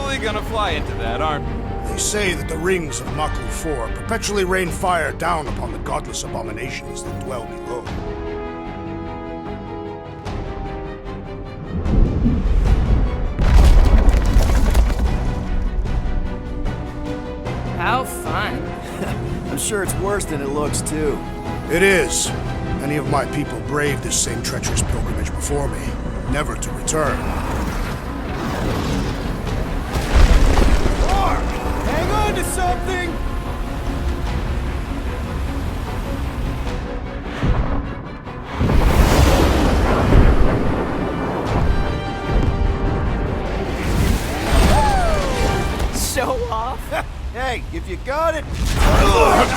totally gonna fly into that, aren't we? They say that the rings of Maku 4 perpetually rain fire down upon the godless abominations that dwell below. How fun. I'm sure it's worse than it looks, too. It is. Many of my people braved this same treacherous pilgrimage before me, never to return. Mark! Hang on to something! Show off. Hey, if you got it... Flark!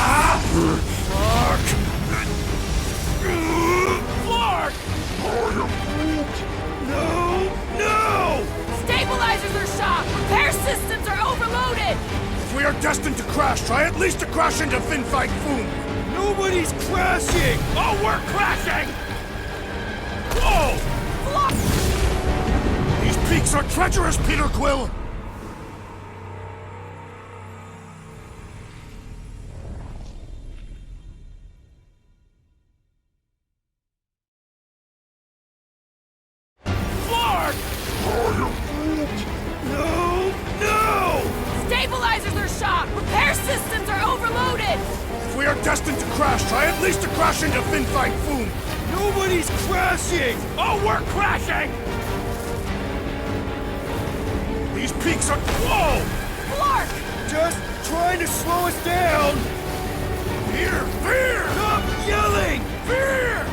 No! Stabilizers are shot. Repair systems are overloaded. If we are destined to crash, try at least to crash into Fin Fang Foom. Nobody's crashing! Oh, we're crashing! Whoa! These peaks are treacherous, Peter Quill! Flark! No! Stabilizers are shot. Repair systems are overloaded. If we are destined to crash, try at least to crash into Fin Fang Foom. Nobody's crashing! Oh, we're crashing! These peaks are... Whoa! Flark! Just trying to slow us down! Fear! Fear! Stop yelling! Fear!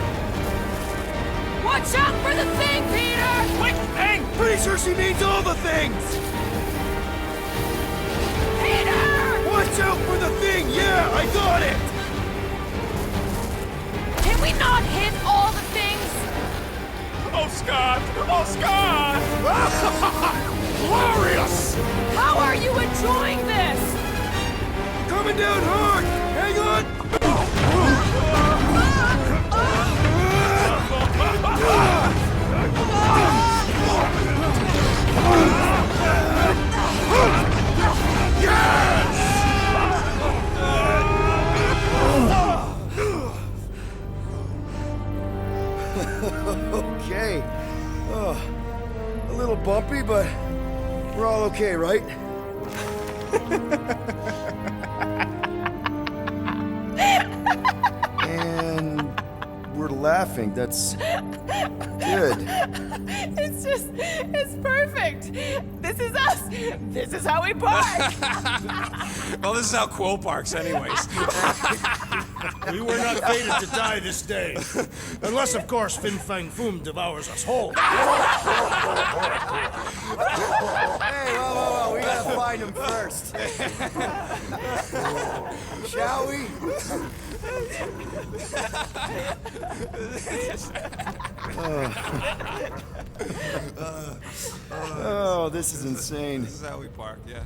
Watch out for the thing, Peter! Quick thing! Pretty sure she means all the things! Peter! Watch out for the thing! Yeah, I got it! Can we not hit all the things? Oh, Scott! Oh, Scott! Glorious! How are you enjoying this? Coming down hard! Hang on! Okay. Oh, a little bumpy, but we're all okay, right? And we're laughing. That's good. It's perfect. This is us. This is how we park. Well, this is how Quill parks, anyways. We were not fated to die this day. Unless, of course, Fin Fang Foom devours us whole. Hey, whoa, we gotta find him first. Shall we? Oh, this is insane. This is how we park, yeah.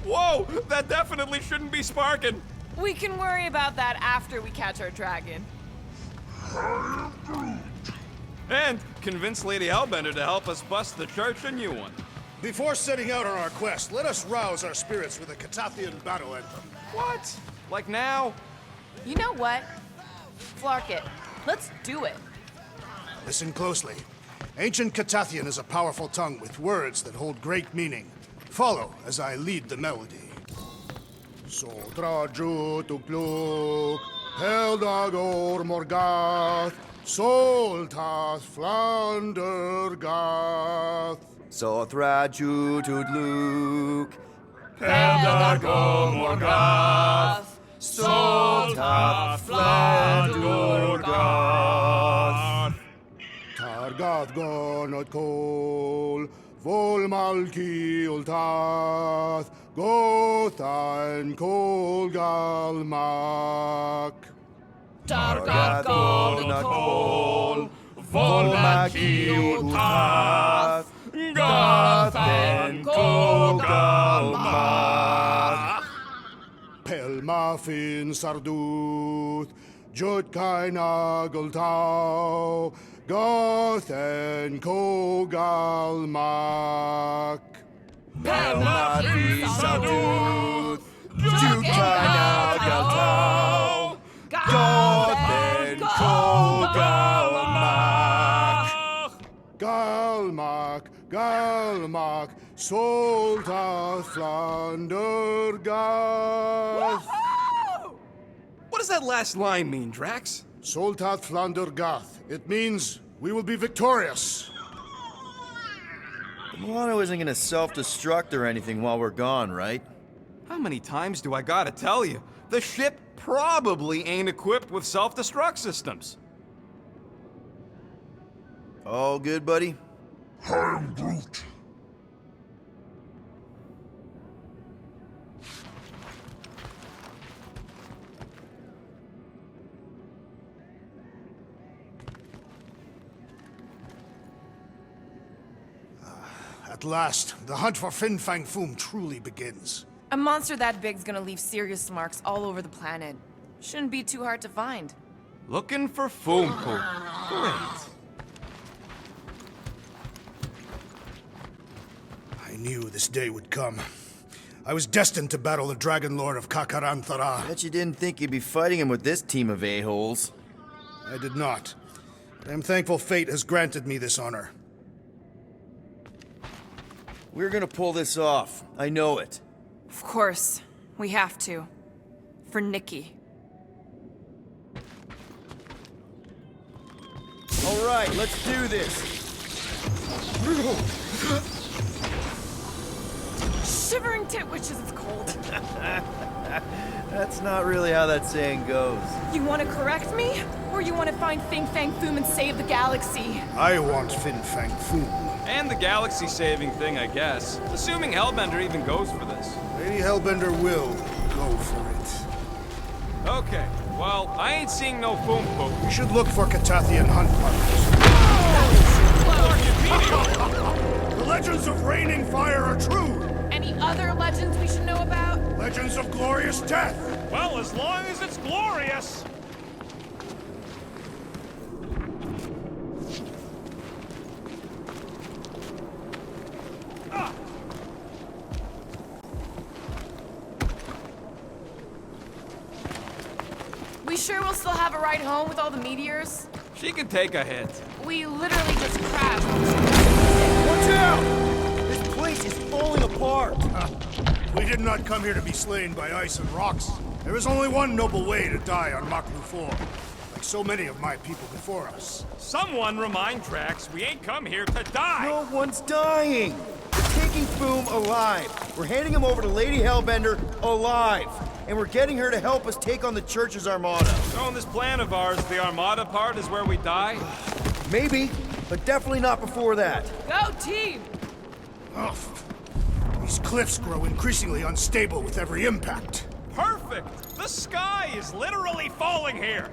Whoa! That definitely shouldn't be sparking! We can worry about that after we catch our dragon. And convince Lady Hellbender to help us bust the church a new one. Before setting out on our quest, let us rouse our spirits with a Katathian battle anthem. What? Like now? You know what? Flark it. Let's do it. Listen closely. Ancient Katathian is a powerful tongue with words that hold great meaning. Follow as I lead the melody. Sotraju tukluk, Heldagor Morgath, Soltas Flandergath. Sothraju Tudluk, Heldago Morgath, Solta Flandurgath. Targath Gonot Kol, Volmalki Ultath, Gothain Kol Galmak. Targat Goldenakol, Volmaki Ultath, Gothen Kogalmak. Pelmafin Sarduth, Jutkain Agultau, Goth and Kogalmak. Pelmavi Salduth, Jukanal Galtau, Gothen Kogalmak. Galmak, Galmak, Solta Flandergath. What does that last line mean, Drax? Soltat Flandergath. It means we will be victorious. The Milano isn't gonna self-destruct or anything while we're gone, right? How many times do I gotta tell you? The ship probably ain't equipped with self-destruct systems. All good, buddy? I'm Groot. At last, the hunt for Fin Fang Foom truly begins. A monster that big's gonna leave serious marks all over the planet. Shouldn't be too hard to find. Looking for Foom Poop. Great. I knew this day would come. I was destined to battle the Dragon Lord of Kakaranthara. Bet you didn't think you'd be fighting him with this team of a-holes. I did not. I am thankful fate has granted me this honor. We're gonna pull this off. I know it. Of course. We have to. For Nikki. All right, let's do this. Shivering tit wishes it's cold. That's not really how that saying goes. You want to correct me? Or you want to find Fin Fang Foom and save the galaxy? I want Fin Fang Foom. And the galaxy-saving thing, I guess. Assuming Hellbender even goes for this. Lady Hellbender will go for it. Okay, well, I ain't seeing no Foom Poop. We should look for Katathian hunt partners. The legends of raining fire are true. Any other legends we should know about? Legends of glorious death. Well, as long as it's glorious. We sure we'll still have a ride home with all the meteors? She can take a hit. We literally just crashed. Watch out! This place is falling apart. We did not come here to be slain by ice and rocks. There is only one noble way to die on Maklu 4, like so many of my people before us. Someone remind Drax we ain't come here to die. No one's dying. We're taking Foom alive. We're handing him over to Lady Hellbender alive. And we're getting her to help us take on the Church's Armada. So in this plan of ours, the Armada part is where we die? Maybe, but definitely not before that. Go team! Ugh. These cliffs grow increasingly unstable with every impact. Perfect! The sky is literally falling here!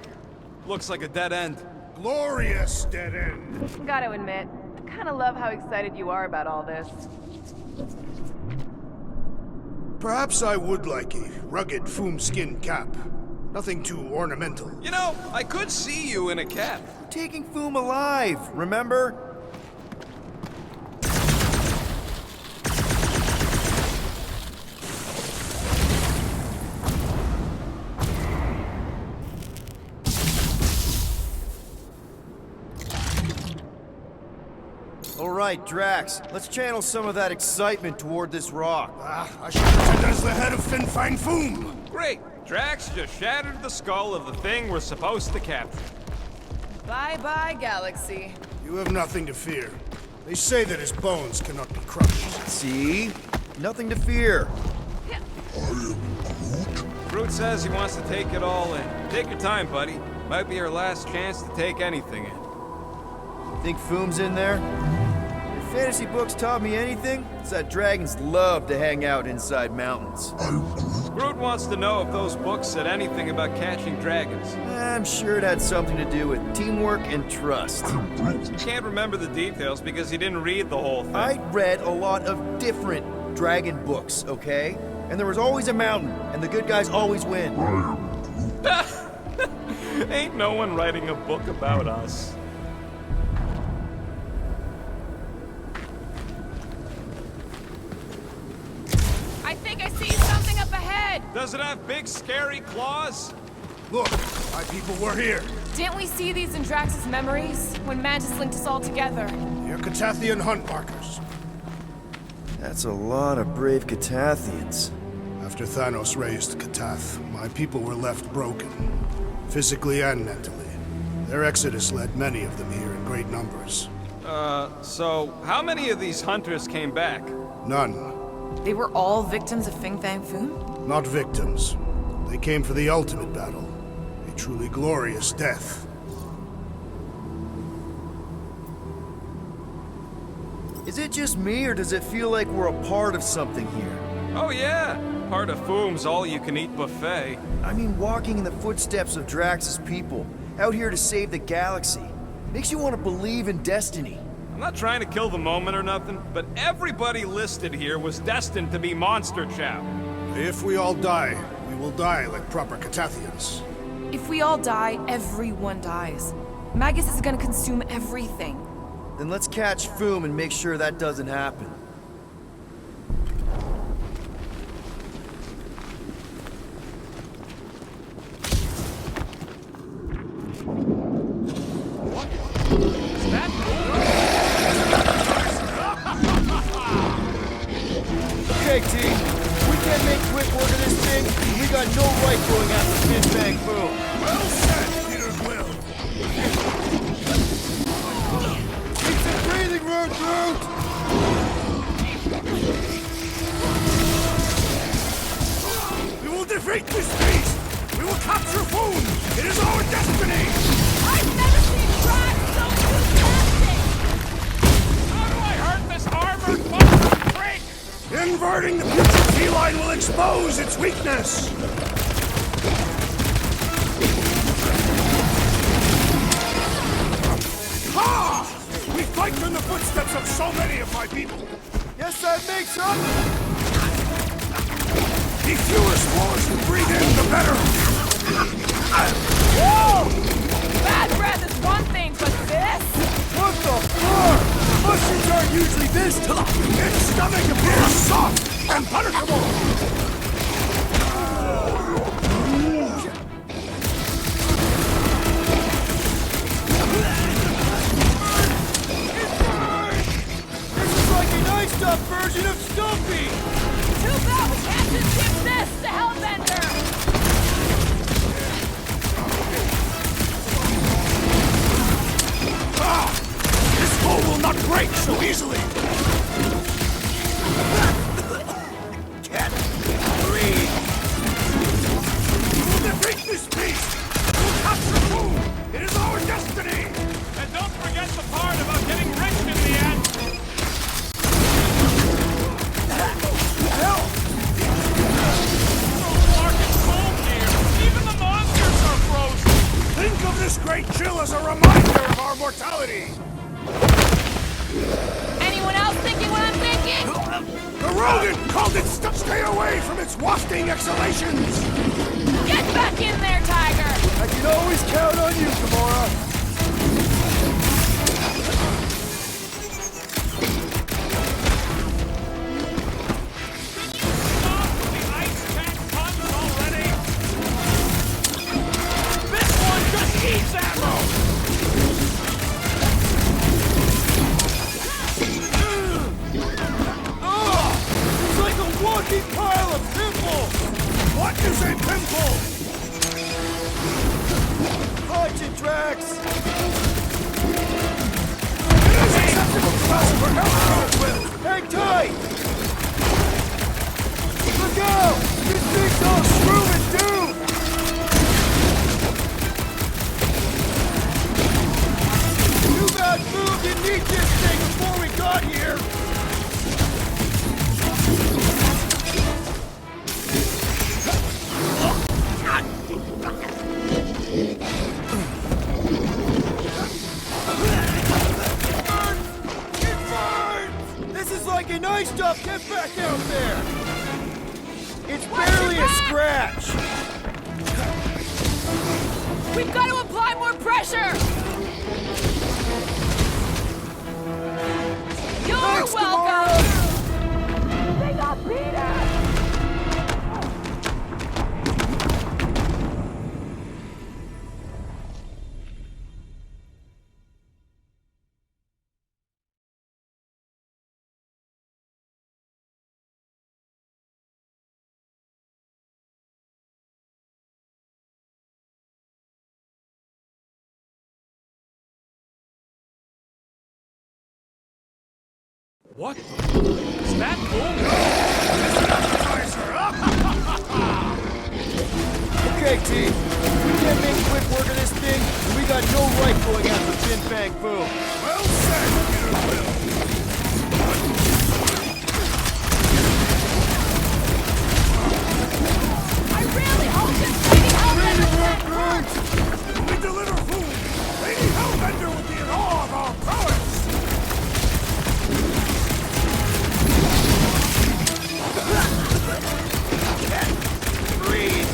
Looks like a dead end. Glorious dead end. Gotta admit, I kinda love how excited you are about all this. Perhaps I would like a rugged foom skin cap. Nothing too ornamental. You know, I could see you in a cap. We're taking Foom alive, remember? All right, Drax, let's channel some of that excitement toward this rock. I should pretend as the head of Fin Fang Foom. Great! Drax just shattered the skull of the thing we're supposed to capture. Bye-bye, galaxy. You have nothing to fear. They say that his bones cannot be crushed. See? Nothing to fear. Groot says he wants to take it all in. Take your time, buddy. Might be our last chance to take anything in. Think Foom's in there? If fantasy books taught me anything, it's that dragons love to hang out inside mountains. Groot wants to know if those books said anything about catching dragons. I'm sure it had something to do with teamwork and trust. He can't remember the details because he didn't read the whole thing. I read a lot of different dragon books, okay? And there was always a mountain, and the good guys always win. Ain't no one writing a book about us. Does it have big, scary claws? Look, my people were here. Didn't we see these in Drax's memories? When Mantis linked us all together. They're Katathian hunt markers. That's a lot of brave Catathians. After Thanos raised Katath, my people were left broken, physically and mentally. Their exodus led many of them here in great numbers. So how many of these hunters came back? None. They were all victims of Fin Fang Foom? Not victims. They came for the ultimate battle. A truly glorious death. Is it just me, or does it feel like we're a part of something here? Oh yeah, part of Foom's all-you-can-eat buffet. I mean, walking in the footsteps of Drax's people, out here to save the galaxy, makes you want to believe in destiny. I'm not trying to kill the moment or nothing, but everybody listed here was destined to be monster chow. If we all die, we will die like proper Katathians. If we all die, everyone dies. Magus is gonna consume everything. Then let's catch Foom and make sure that doesn't happen. Okay, team. We can't make quick work of this thing. We got no right going after Fin Fang Foom. Well said, Peter Quill. Keep some breathing room, Groot! We will defeat this beast! We will capture Foom! It is our destiny! I've never seen Drax so fantastic! How do I hurt this armored monster freak? Inverting the future feline will expose its weakness! Ha! We fight in the footsteps of so many of my people! Yes, that makes up! The fewer spores you breathe in, the better! Whoa! Bad breath is one thing, but this? What the fuck? Mushrooms aren't usually this tough! Its stomach appears soft and punishable! This is like an iced up version of Stumpy! Too bad we can't just give this to Hellbender! Ah! This bow will not break so easily! Can't breathe! We will defeat this beast! We will capture Foom! It is our destiny! And don't forget the part about getting rich in the end. Help! Mark is cold here. Even the monsters are frozen. Think of this great chill as a reminder of our mortality! Anyone else thinking what I'm thinking? The rodent called it stuff. Stay away from its wafting exhalations! Get back in there, Tiger! I can always count on you, Gamora! Stop with the ice tank puns already. This one just eats ammo. It's like a walking pile of pimples! What is a pimple? Punch it, Drax! It is acceptable to ask for help, Will! Hang tight! Look out! This thing's all screw and doom! Too bad Foom didn't eat this thing before we got here! It burns! This is like an iced up. Get back out there! It's barely a scratch! We've got to apply more pressure! You're Thanks, welcome! They got Peter! What the? Is that boom? Okay, team. We can't make quick work of this thing, and we got no right going after Fin Fang Foom. Well said, Peter Quill. I really hope this lady Hellbender plan works! When we deliver food, Lady Hellbender will be in awe of our prowess. Breathe!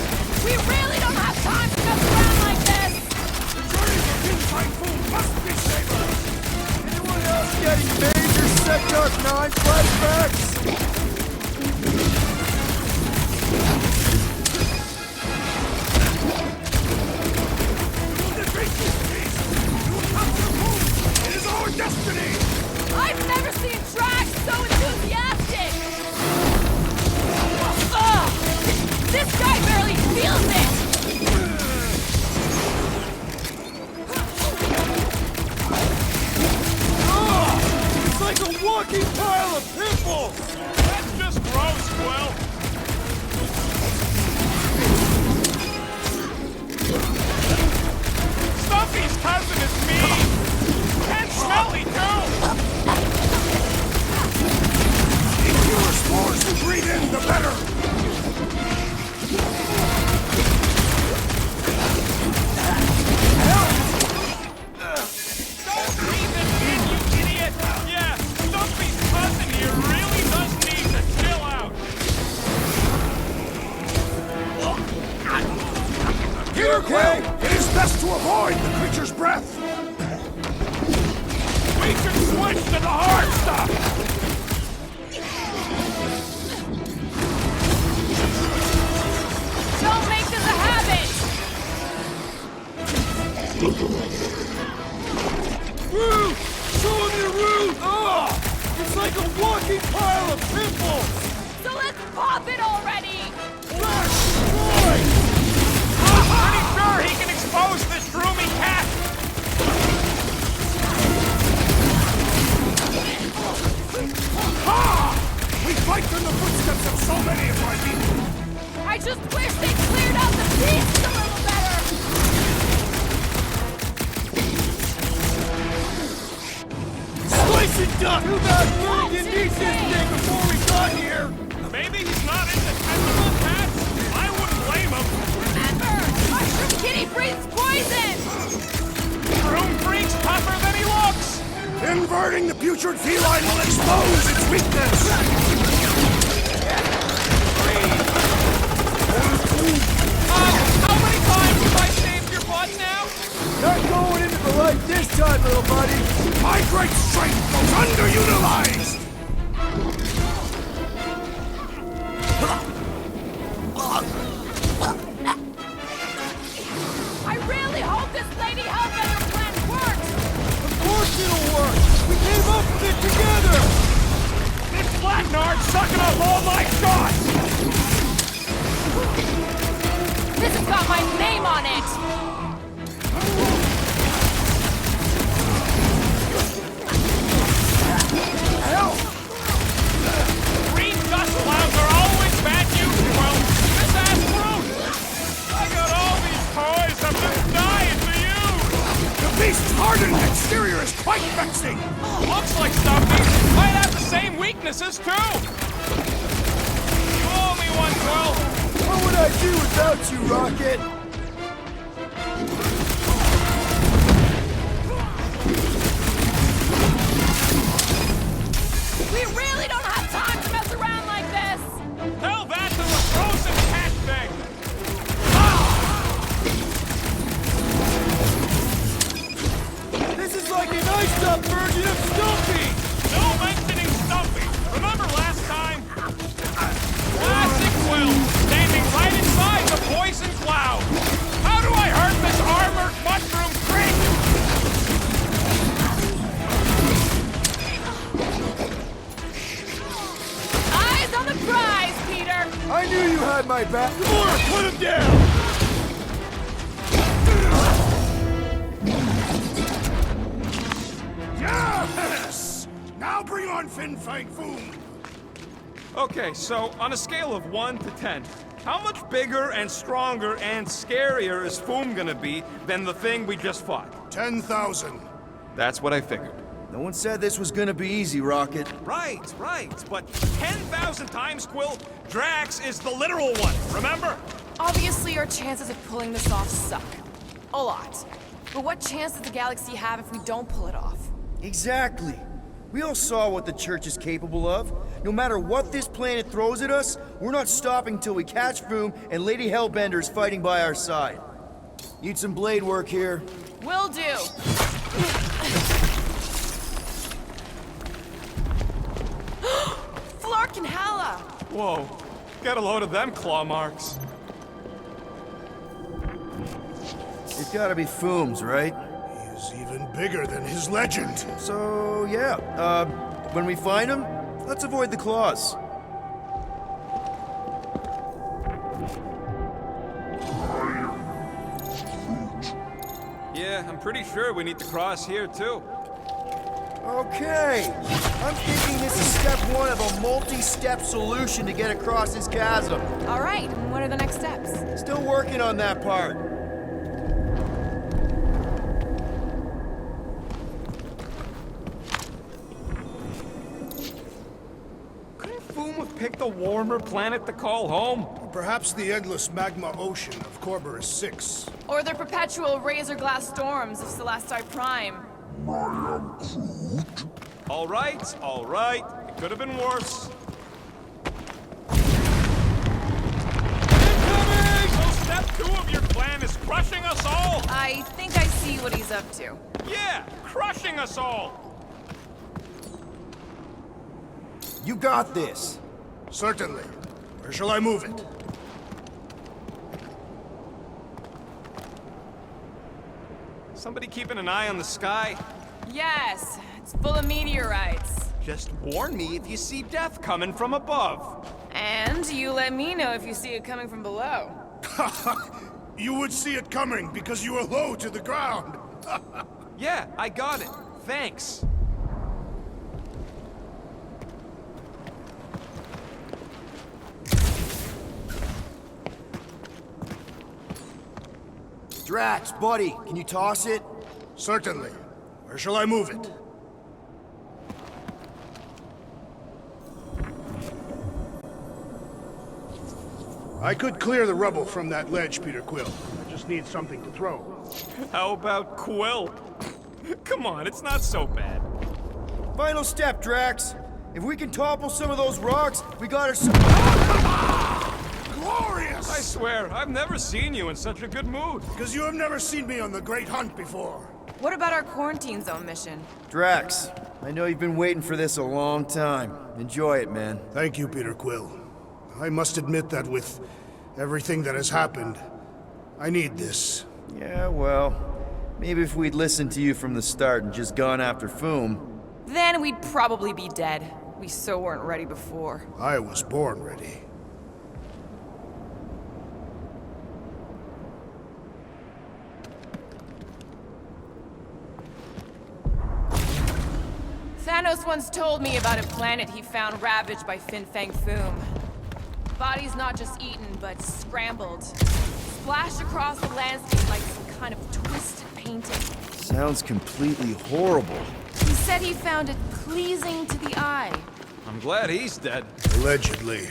We really don't have time to mess around like this! The journey to Fin Fang Food must be savored. Anyone else getting major Sector 9 flashbacks? We will defeat this beast. We will capture food. It is our destiny. I've never seen Drax so enthusiastic! Ugh! This guy barely feels it! It's like a walking pile of pimples! That's just gross, Quill. Stumpy's cousin is mean. And smelly, too. The fewer spores we breathe in, the better. Don't breathe it in, you idiot. Yeah, Stumpy's cousin here really does need to chill out. Peter Quill, it is best to avoid the creature's breath. We can switch to the hard stuff. Don't make this a habit! Root! Show him your root! Ugh! It's like a walking pile of pimples! So let's pop it already! Flash! Destroy! Pretty sure he can expose this roomy cat. Ha! We fight in the footsteps of so many of my people. I just wish they cleared out the beasts a little better! Slice and duck! Too bad Milligan needs this thing before we got here! Maybe he's not into tentacle cats. I wouldn't blame him. Remember, Mushroom Kitty breathes poison! Room freak's tougher than he looks. Inverting the putrid feline will expose its weakness. How many times have I saved your butt now? Not going into the light this time, little buddy! My great strength goes underutilized. I really hope this Lady Hellbender plan works! Of course it'll work! We came up with it together! This black nard's sucking up all my shots. This has got my name on it! Green dust clouds are always bad news, Quill. This ass fruit. I got all these toys. I'm just dying for you. The beast's hardened exterior is quite vexing. Looks like Stumpy might have the same weaknesses too. You owe me one, Quill. What would I do without you, Rocket? We really don't have time to mess around like this! Tell that to the frozen cat thing. This is like an iced-up version of Stumpy! No mentioning Stumpy. Remember last time? Classic Quill, standing right inside the poison cloud. How do I hurt this armored mushroom freak? Eyes on the prize, Peter! I knew you had my back! Gamora, put him down! Yes! Now bring on, Fin Fang Foom! Okay, so on a scale of 1 to 10, how much bigger and stronger and scarier is Foom gonna be than the thing we just fought? 10,000. That's what I figured. No one said this was gonna be easy, Rocket. Right, but 10,000 times, Quill, Drax is the literal one, remember? Obviously, our chances of pulling this off suck. A lot. But what chance does the galaxy have if we don't pull it off? Exactly. We all saw what the Church is capable of. No matter what this planet throws at us, we're not stopping till we catch Foom and Lady Hellbender's fighting by our side. Need some blade work here. Will do. Flark and Hala! Whoa, get a load of them claw marks. It's gotta be Foom's, right? He's even bigger than his legend. So, yeah. When we find him, let's avoid the claws. Yeah, I'm pretty sure we need to cross here, too. Okay. I'm thinking this is step one of a multi-step solution to get across this chasm. All right, and what are the next steps? Still working on that part. Couldn't Foom have picked a warmer planet to call home? Perhaps the endless magma ocean of Corberus 6. Or the perpetual razor glass storms of Celesti Prime. All right. It could have been worse. Incoming! So step 2 of your plan is crushing us all? I think I see what he's up to. Yeah, crushing us all! You got this. Certainly. Where shall I move it? Somebody keeping an eye on the sky? Yes, it's full of meteorites. Just warn me if you see death coming from above. And you let me know if you see it coming from below. You would see it coming because you are low to the ground. Yeah, I got it. Thanks. Drax, buddy, can you toss it? Certainly. Where shall I move it? I could clear the rubble from that ledge, Peter Quill. I just need something to throw. How about Quill? Come on, it's not so bad. Final step, Drax. If we can topple some of those rocks, we got ourselves. Glorious! I swear, I've never seen you in such a good mood. Because you have never seen me on the Great Hunt before. What about our quarantine zone mission? Drax, I know you've been waiting for this a long time. Enjoy it, man. Thank you, Peter Quill. I must admit that with everything that has happened, I need this. Yeah, well, maybe if we'd listened to you from the start and just gone after Foom. Then we'd probably be dead. We so weren't ready before. I was born ready. Thanos once told me about a planet he found ravaged by Fin Fang Foom. Bodies not just eaten, but scrambled. Splashed across the landscape like some kind of twisted painting. Sounds completely horrible. He said he found it pleasing to the eye. I'm glad he's dead. Allegedly.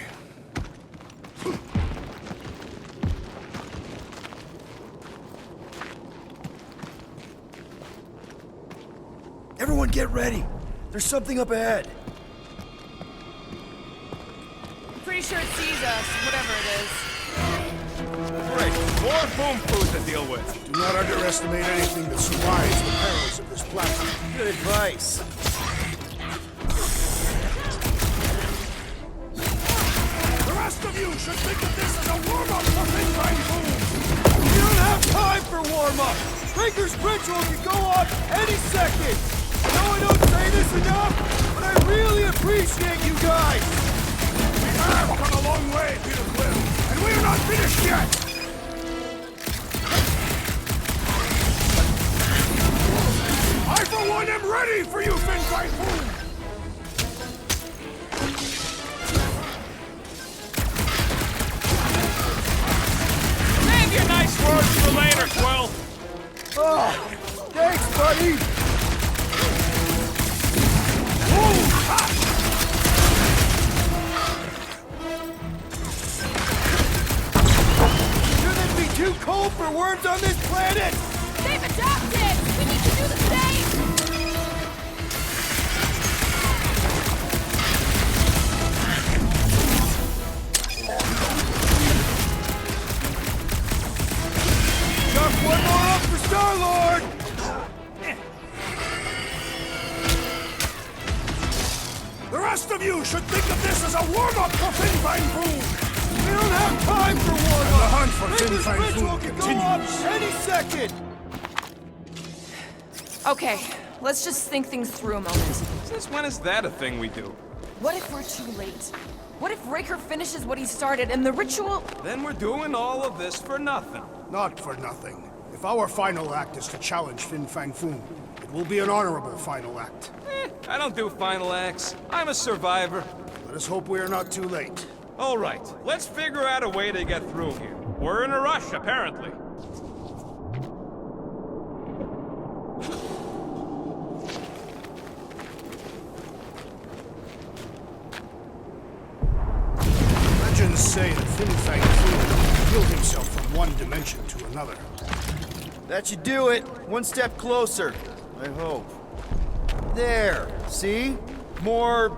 Everyone get ready. There's something up ahead. I'm pretty sure it sees us, whatever it is. Great, more Foom food to deal with. Do not underestimate anything that survives the perils of this planet. Good advice. The rest of you should think of this as a warm-up for Fin Fang Foom. We don't have time for warm-up. Breaker's ritual can go off any second. I know I don't say this enough, but I really appreciate you guys. We have come a long way, Peter Quill, and we are not finished yet. I, for one, am ready for you, Fin Fang Foom. buddy! Shouldn't it be too cold for worms on this planet? They've adapted! We need to do the same! Got one more up for Star-Lord! The rest of you should think of this as a warm-up for Fin Fang Foom! We don't have time for war! The hunt for Fin This Fang ritual Foom can go up continues! any second! Okay, let's just think things through a moment. Since when is that a thing we do? What if we're too late? What if Raker finishes what he started and the ritual... Then we're doing all of this for nothing. Not for nothing. If our final act is to challenge Fin Fang Foom, it will be an honorable final act. I don't do final acts. I'm a survivor. Let us hope we are not too late. All right, let's figure out a way to get through here. We're in a rush, apparently. Legends say that Fin Fang Foom healed himself from one dimension to another. That should do it. One step closer. I hope. There. See? More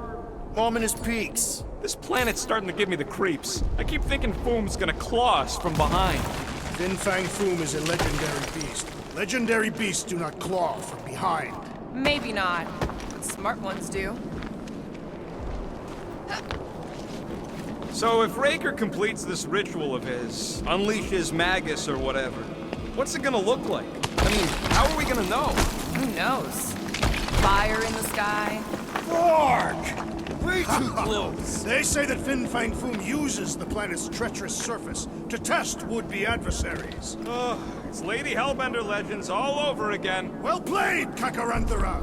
ominous peaks. This planet's starting to give me the creeps. I keep thinking Foom's gonna claw us from behind. Fin Fang Foom is a legendary beast. Legendary beasts do not claw from behind. Maybe not. Smart ones do. So if Raker completes this ritual of his, unleashes Magus or whatever, what's it gonna look like? I mean, how are we gonna know? Who knows? Fire in the sky? Ark! Way too close. They say that Fin Fang Foom uses the planet's treacherous surface to test would-be adversaries. Oh, it's Lady Hellbender legends all over again. Well played, Kakaranthara!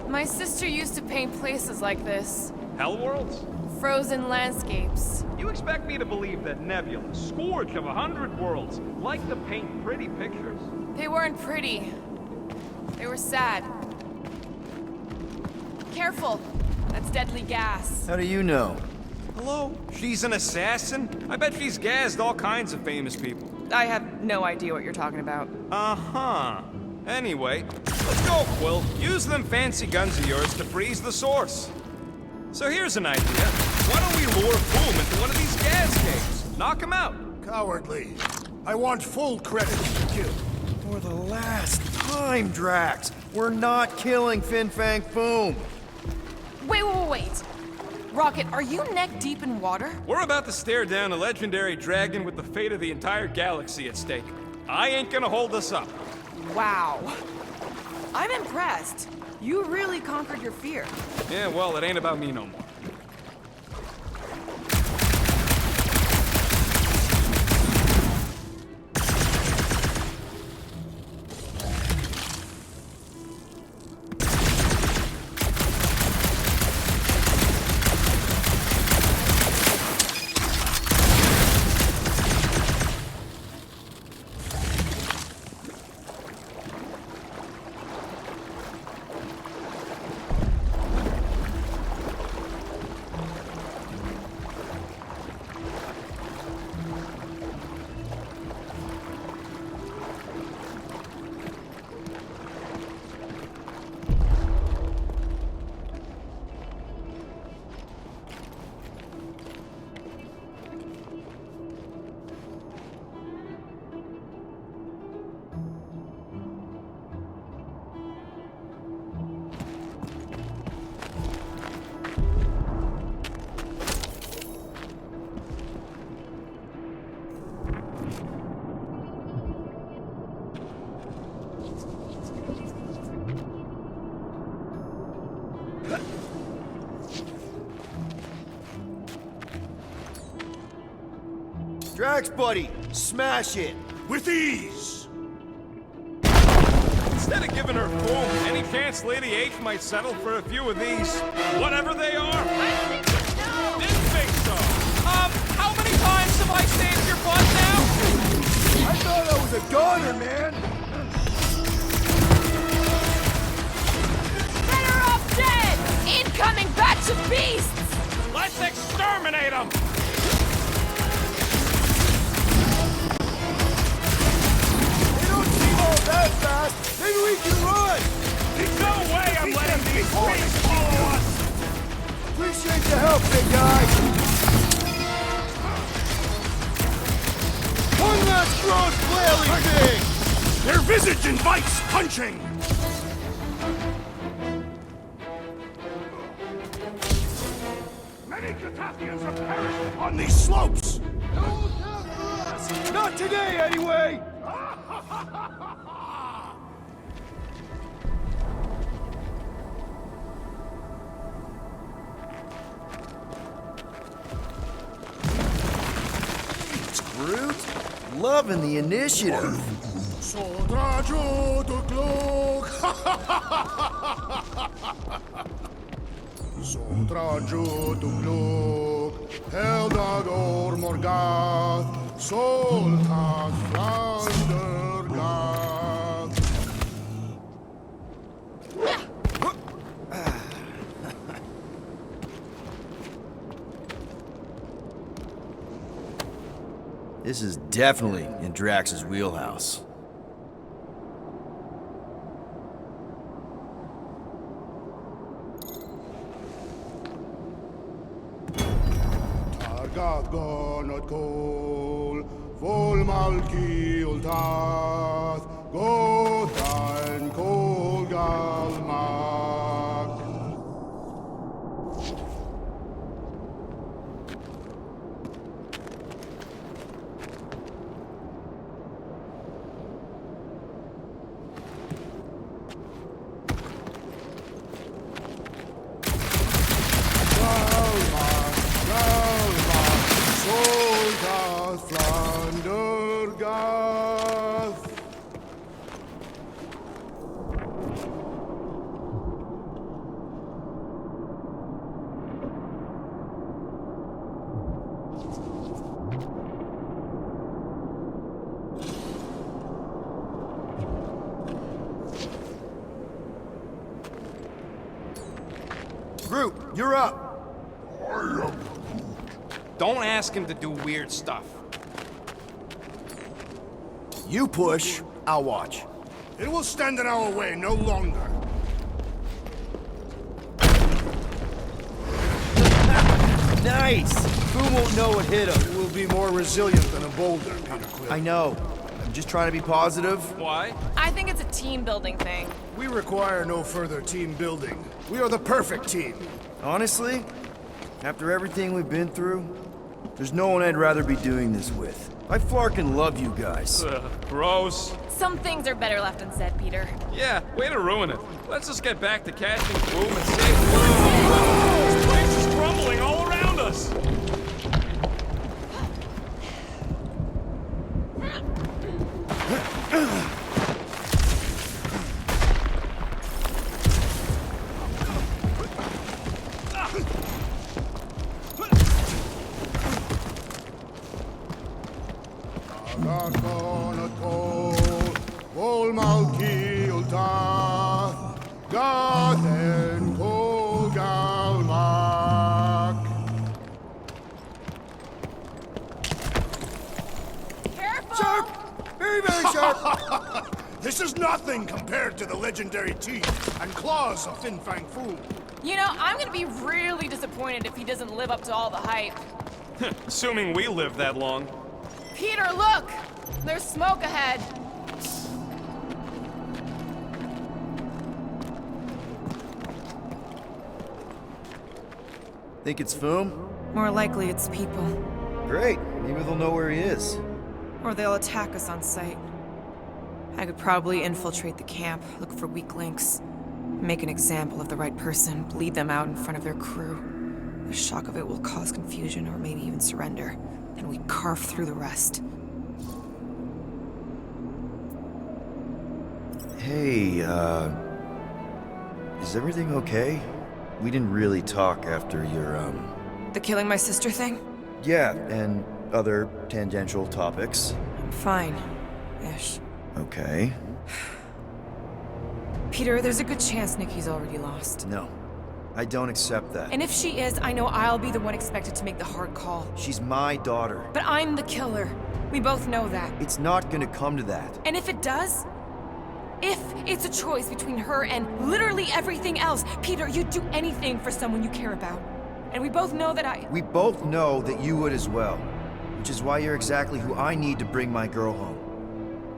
My sister used to paint places like this. Hell worlds? Frozen landscapes. You expect me to believe that Nebula, scourge of 100 worlds, like to paint pretty pictures? They weren't pretty. They were sad. Careful! That's deadly gas. How do you know? Hello? She's an assassin? I bet she's gassed all kinds of famous people. I have no idea what you're talking about. Uh-huh. Anyway, let's go, Quill. Use them fancy guns of yours to freeze the source. So here's an idea. Why don't we lure Foom into one of these gas caves? Knock him out. Cowardly. I want full credit for the kill. For the last time, Drax. We're not killing Fin Fang Foom. Wait. Rocket, are you neck deep in water? We're about to stare down a legendary dragon with the fate of the entire galaxy at stake. I ain't gonna hold us up. Wow. I'm impressed. You really conquered your fear. Yeah, well, it ain't about me no more. Drax, buddy, smash it. With ease! Instead of giving her Foom, any chance Lady H might settle for a few of these, whatever they are? Didn't think so. How many times have I saved your butt now? I thought I was a goner, man. bunch of beasts! Let's exterminate them! They don't seem all that fast. Maybe we can run. There's no way I'm letting these beasts follow us! Appreciate the help, big guy. One last gross flailing thing. Their visage invites punching. Many Katafians have perished upon these slopes. Not today, anyway. Groot? Loving the initiative. Heldagor Morgath, Soltat Flandergath. This is definitely in Drax's wheelhouse. Targagonot Kol, Volmalki Ultath, Gotain Kol Galmak. Groot, you're up. Don't ask him to do weird stuff. You push, I'll watch. It will stand in our way no longer. Nice! Who won't know what hit him? It will be more resilient than a boulder, Peter Quill. I know. I'm just trying to be positive. Why? I think it's a team-building thing. We require no further team building. We are the perfect team. Honestly, after everything we've been through, there's no one I'd rather be doing this with. I flarkin' love you guys. Gross. Some things are better left unsaid, Peter. Yeah, way to ruin it. Let's just get back to catching boom and save. Whoa! This place is crumbling all around us. Targagonot Kol, Volmalki Ultath, Gotain Kol Galmak. Careful! Sharp! Very, very sharp! This is nothing compared to the legendary teeth and claws of Fin Fang Foom. You know, I'm gonna be really disappointed if he doesn't live up to all the hype. Assuming we live that long. Peter, look! There's smoke ahead. Think it's Foom? More likely it's people. Great. Maybe they'll know where he is. Or they'll attack us on sight. I could probably infiltrate the camp, look for weak links, make an example of the right person, bleed them out in front of their crew. The shock of it will cause confusion or maybe even surrender. Then we carve through the rest. Hey, is everything okay? We didn't really talk after your, The killing my sister thing? yeah, and other tangential topics. I'm fine. Ish. Okay. Peter, there's a good chance Nikki's already lost. No. I don't accept that. And if she is, I know I'll be the one expected to make the hard call. She's my daughter. But I'm the killer. We both know that. It's not gonna come to that. And if it does? If it's a choice between her and literally everything else, Peter, you'd do anything for someone you care about. And we both know that We both know that you would as well. Which is why you're exactly who I need to bring my girl home.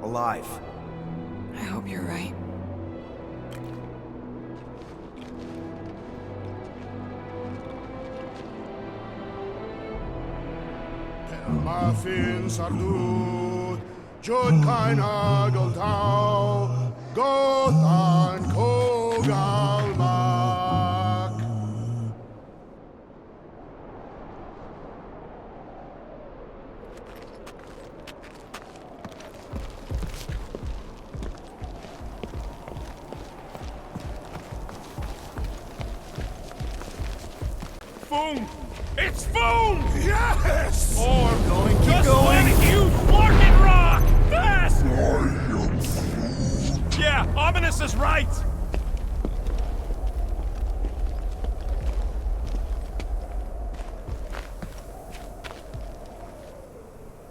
Alive. I hope you're right. Muffin sardut, Jud kein Hageltau, Gothan Kogalmak. Boom! It's boom! Yes! Or Keep just going. let it use Larkin Rock! Fast! Yeah, Ominous is right!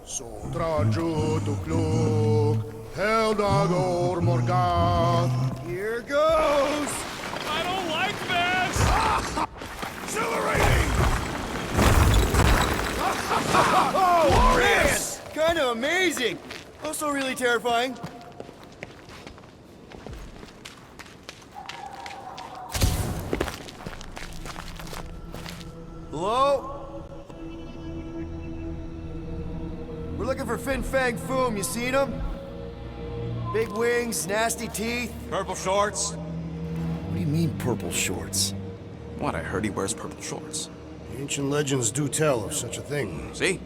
Sodra Judu Klug, Heldagor Morgath. Here goes! I don't like this! Exhilarating! Glorious! Kind of amazing. Also really terrifying. Hello? We're looking for Fin Fang Foom. You seen him? Big wings, nasty teeth. Purple shorts? What do you mean, purple shorts? What, I heard he wears purple shorts. Ancient legends do tell of such a thing. See?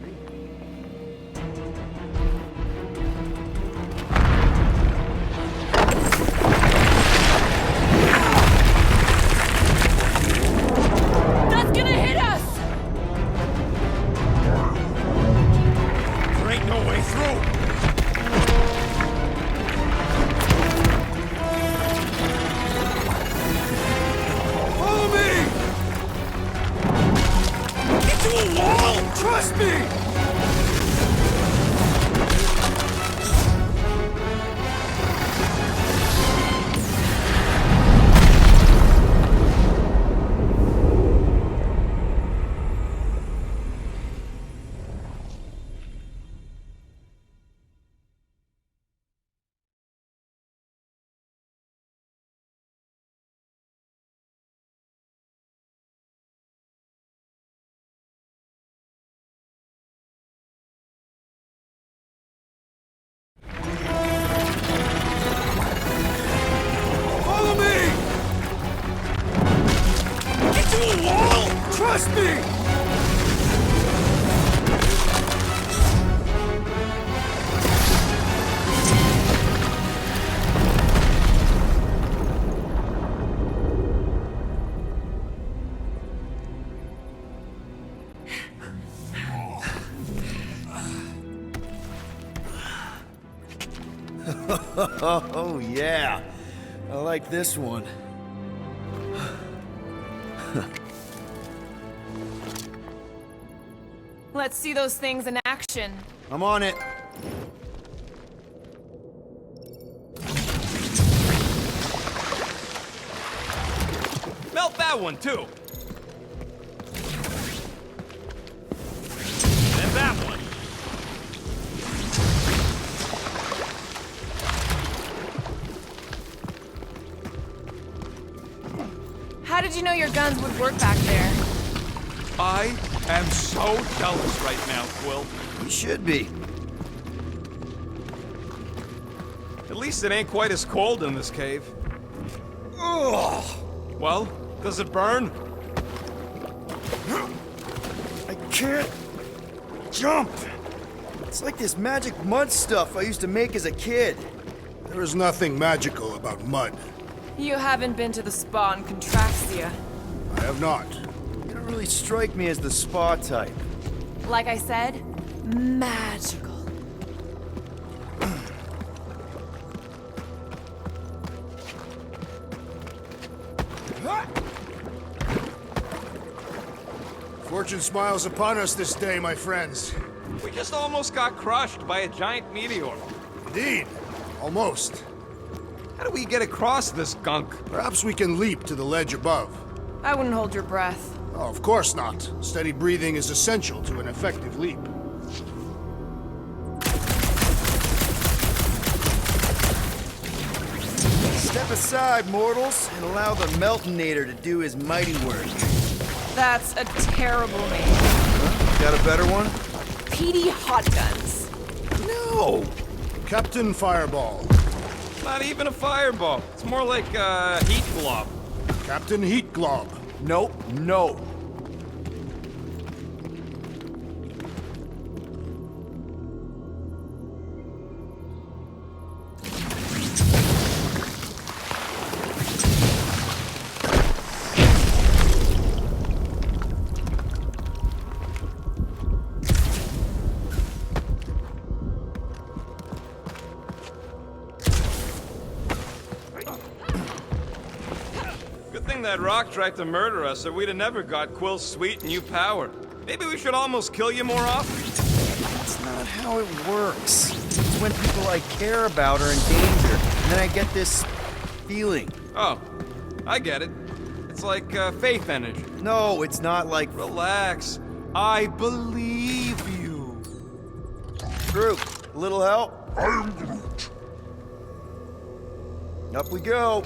That's gonna hit us! There ain't no way through! Follow me! Into a wall! Trust me! Follow me! Into a wall! Trust me! Oh, yeah. I like this one. Let's see those things in action. I'm on it. Melt that one, too. And that one. How did you know your guns would work back there? I am so jealous right now, Quill. You should be. At least it ain't quite as cold in this cave. Ugh! Well, does it burn? I can't jump. It's like this magic mud stuff I used to make as a kid. There is nothing magical about mud. You haven't been to the spa in Contraxia. I have not. You don't really strike me as the spa type. Like I said, magical. Fortune smiles upon us this day, my friends. We just almost got crushed by a giant meteor. Indeed. Almost. How do we get across this gunk? Perhaps we can leap to the ledge above. I wouldn't hold your breath. Oh, of course not. Steady breathing is essential to an effective leap. Step aside, mortals, and allow the Meltonator to do his mighty work. That's a terrible name. Got a better one? PD Hot Guns. No! Captain Fireball. Not even a fireball. It's more like a heat blob. Captain Heat Glob. Nope, no. Good thing that rock tried to murder us, or we'd have never got Quill's sweet new power. Maybe we should almost kill you more often. That's not how it works. It's when people I care about are in danger, and then I get this feeling. Oh, I get it. It's like faith energy. No, it's not like... Relax. I believe you. Groot, a little help? I am Groot. Up we go.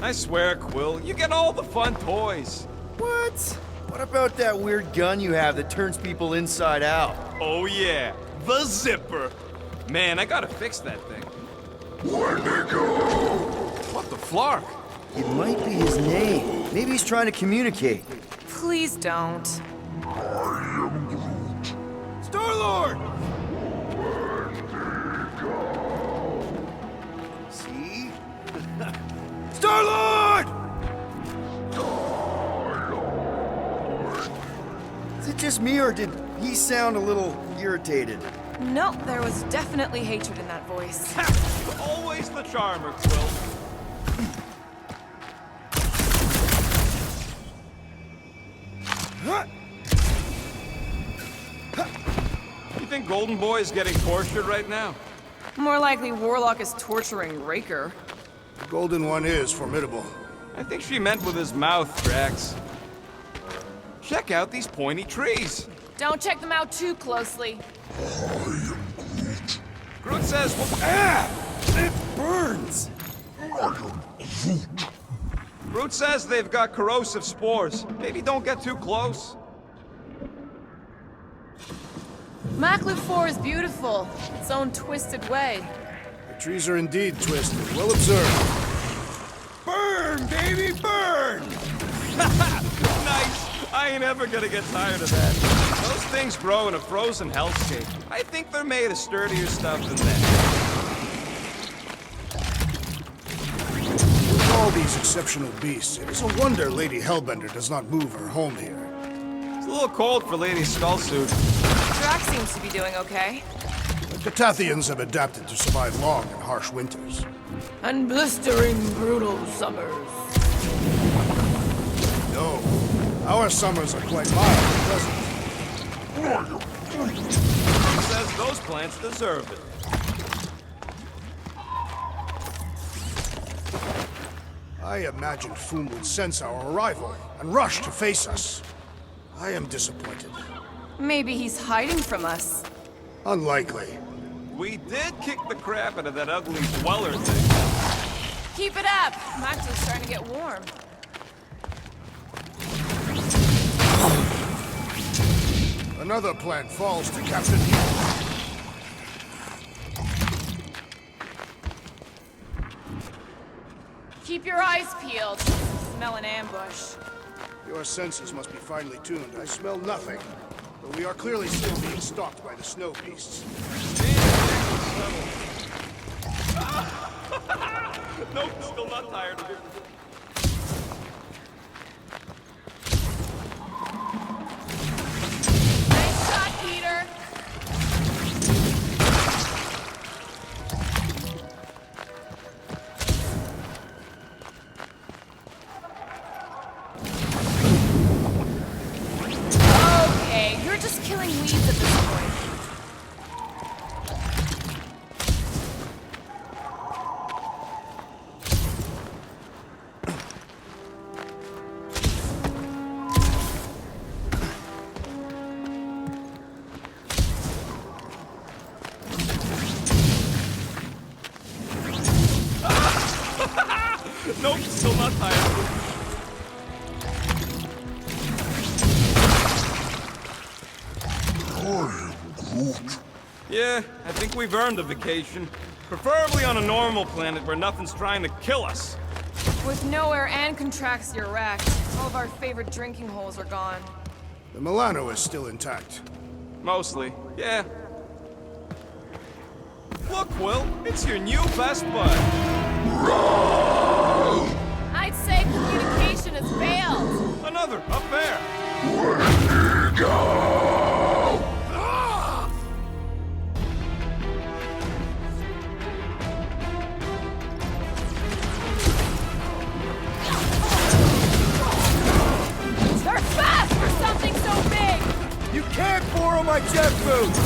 I swear, Quill, you get all the fun toys. What? What about that weird gun you have that turns people inside out? Oh yeah, the zipper. Man, I gotta fix that thing. What the flark? It might be his name. Maybe he's trying to communicate. Please don't. Star-Lord! See? Star-Lord! Is it just me, or did he sound a little irritated? No, there was definitely hatred in that voice. Always the charmer, Quill. You think Golden Boy is getting tortured right now? More likely Warlock is torturing Raker. The Golden One is formidable. I think she meant with his mouth, Drax. Check out these pointy trees. Don't check them out too closely. Groot says, It burns! Groot says they've got corrosive spores. Maybe don't get too close. Maklu 4 is beautiful, its own twisted way. The trees are indeed twisted. Well observed. Burn, baby, burn! Nice! I ain't ever gonna get tired of that. Those things grow in a frozen hellscape. I think they're made of sturdier stuff than that. With all these exceptional beasts, it is a wonder Lady Hellbender does not move her home here. It's a little cold for Lady Skullsuit. Drax seems to be doing okay. The Catathians have adapted to survive long and harsh winters. And blistering, brutal summers. No, our summers are quite mild and pleasant. He says those plants deserve it. I imagined Foom would sense our arrival and rush to face us. I am disappointed. Maybe he's hiding from us. Unlikely. We did kick the crap out of that ugly dweller thing. Keep it up! Maklu's starting to get warm. Another plant falls to Captain Heat. Keep your eyes peeled. Smell an ambush. Your senses must be finely tuned. I smell nothing. But we are clearly still being stalked by the snow beasts. Nope, still not tired of it. Nice shot, Peter. Okay, you're just killing weeds at this point. Nope, still not tired. Yeah, I think we've earned a vacation. Preferably on a normal planet where nothing's trying to kill us. With nowhere and Contraxia wrecked, all of our favorite drinking holes are gone. The Milano is still intact. Mostly, yeah. Look, Will, it's your new best bud. I'd say communication has failed. Another, up there. They're fast for something so big! You can't borrow my jet boots!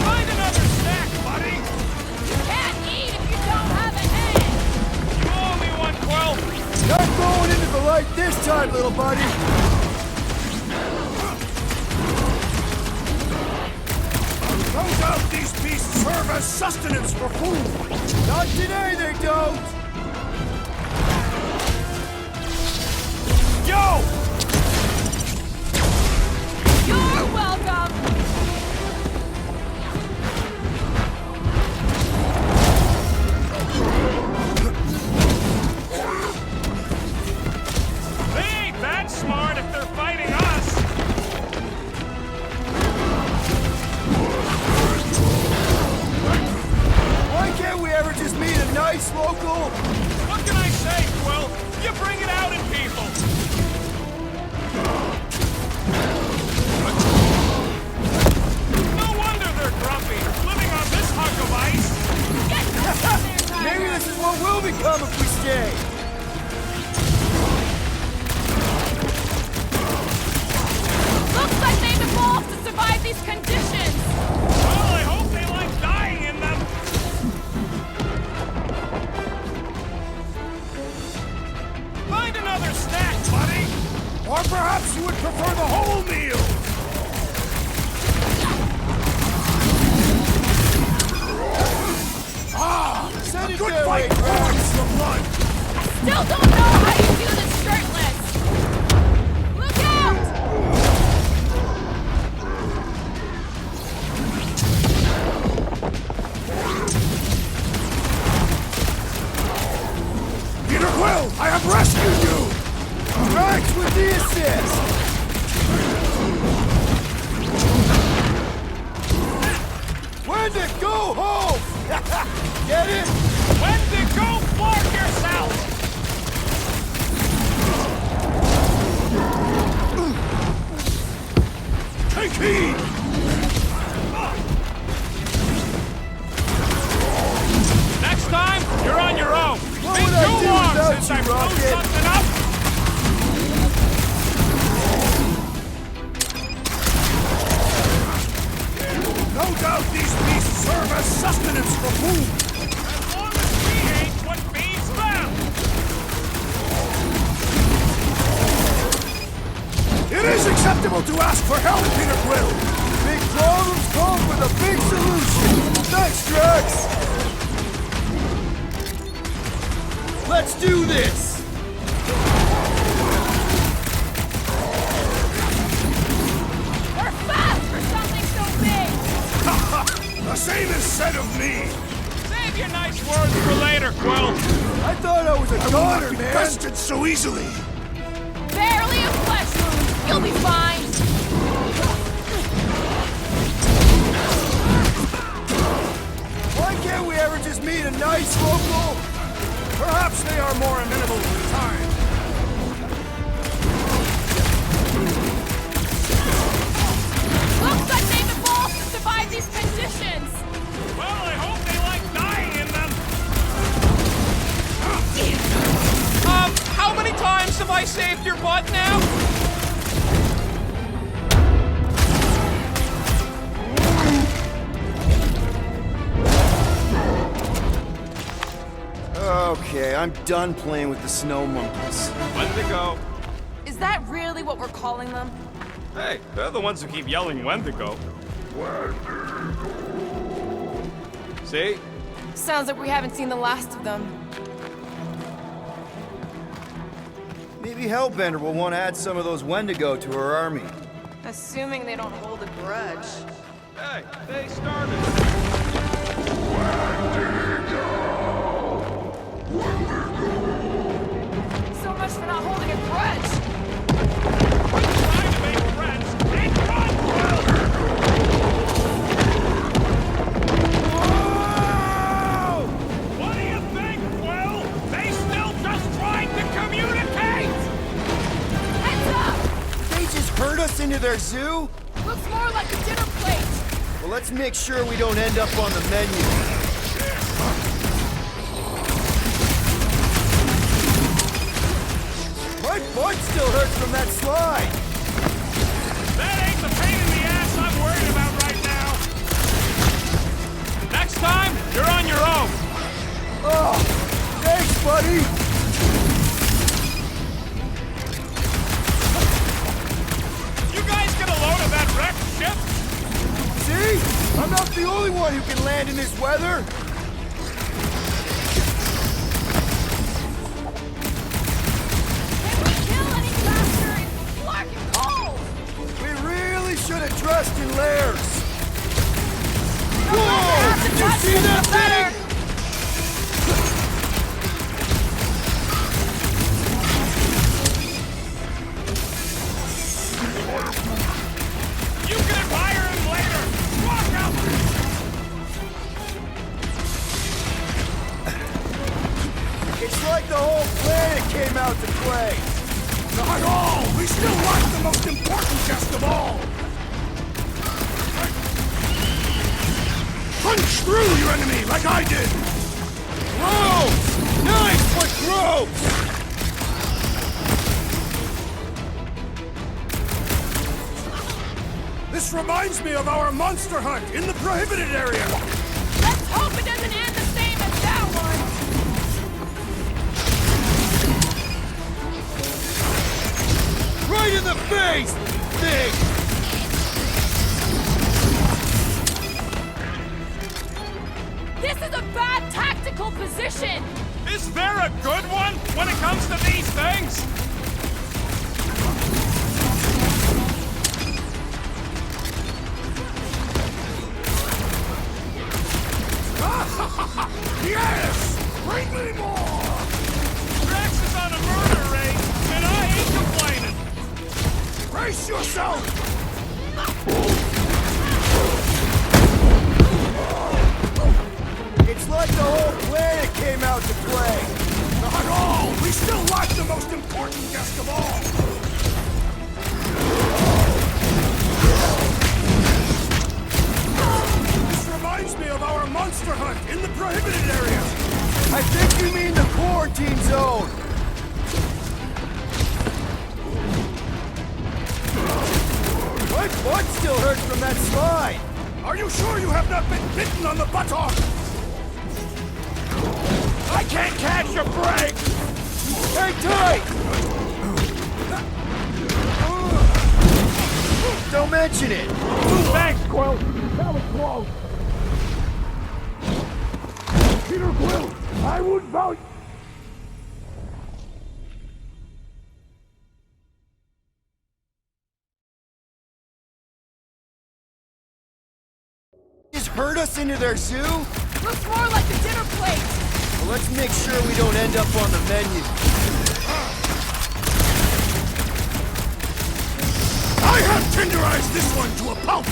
Find another snack, buddy! You can't eat if you don't have a hand! You owe me one, Quill! Not going into the light this time, little buddy! No doubt these beasts serve as sustenance for food! Not today, they don't! Yo! You're welcome! They ain't that smart if they're fighting us! Why can't we ever just meet a nice local? What can I say, Quill? You bring it out in people! No wonder they're grumpy, living on this hunk of ice! Get back there, Tiger! Maybe this is what we'll become if we stay! Looks like they've evolved to survive these conditions! Well, I hope they like dying in them! Find another snack, buddy! Or perhaps you would prefer the whole meal! Send it Good their way, fight warms the blood! Still don't know how you do this shirtless! Look out! Peter Quill, I have rescued you! Max with the assist! When to go home! Get it? When to go flog yourself! Take heed! Next time, you're on your own. What Been would I too do long without since you, I blew Rocket? something up. No doubt these beasts serve as sustenance for food! As long as we ain't what feeds them. It is acceptable to ask for help, Peter Quill! Big problems come with a big solution! Thanks, Drax! Let's do this! They're fast for something so big! The same is said of me! Save your nice words for later, Quill. I thought I was a goner, Be man! bested so easily! Barely a flesh wound. You'll be fine. nice, local? Perhaps they are more amenable to time. Looks like they've evolved to survive these conditions! Well, I hope they like dying in them. How many times have I saved your butt now? Okay, I'm done playing with the snow monkeys. Wendigo. Is that really what we're calling them? Hey, they're the ones who keep yelling Wendigo. See? Sounds like we haven't seen the last of them. Maybe Hellbender will want to add some of those Wendigo to her army. Assuming they don't hold a grudge. Hey, they started. So much for not holding a grudge! Trying to make friends. They run, Quill! What do you think, Quill? They still just tried to communicate! Heads up! They just herd us into their zoo? Looks more like a dinner plate! Well, let's make sure we don't end up on the menu. My butt still hurts from that slide. That ain't the pain in the ass I'm worried about right now. Next time, you're on your own. Oh, thanks, buddy. You guys get a load of that wrecked ship? See? I'm not the only one who can land in this weather. Can we kill any faster? It's fucking cold! We really should have dressed in layers. Have Whoa! to Did you touch see them that better. thing? You can admire him later. Walk out. It's like the whole planet came out to play. Not all! We still lack the most important guest of all! Punch through your enemy like I did! Gross! Nice, but gross! This reminds me of our monster hunt in the prohibited area! Let's hope it doesn't end the same as that one! Right in the face! Thing! This is a bad tactical position! Is there a good one when it comes to these things? Yes! Bring me more! Drax is on a murder raid, and I ain't complaining. Brace yourself! It's like the whole planet came out to play. Not all! We still lack the most important guest of all! This reminds me of our monster hunt in the prohibited area! I think you mean the quarantine zone. My butt still hurts from that slide. Are you sure you have not been bitten on the buttock? I can't catch a break! Hang tight! Don't mention it. Thanks, Quill! That was close! Peter Quill, I would vouch... Just herd us into their zoo? Looks more like a dinner plate! Well, let's make sure we don't end up on the menu. I have tenderized this one to a pulp!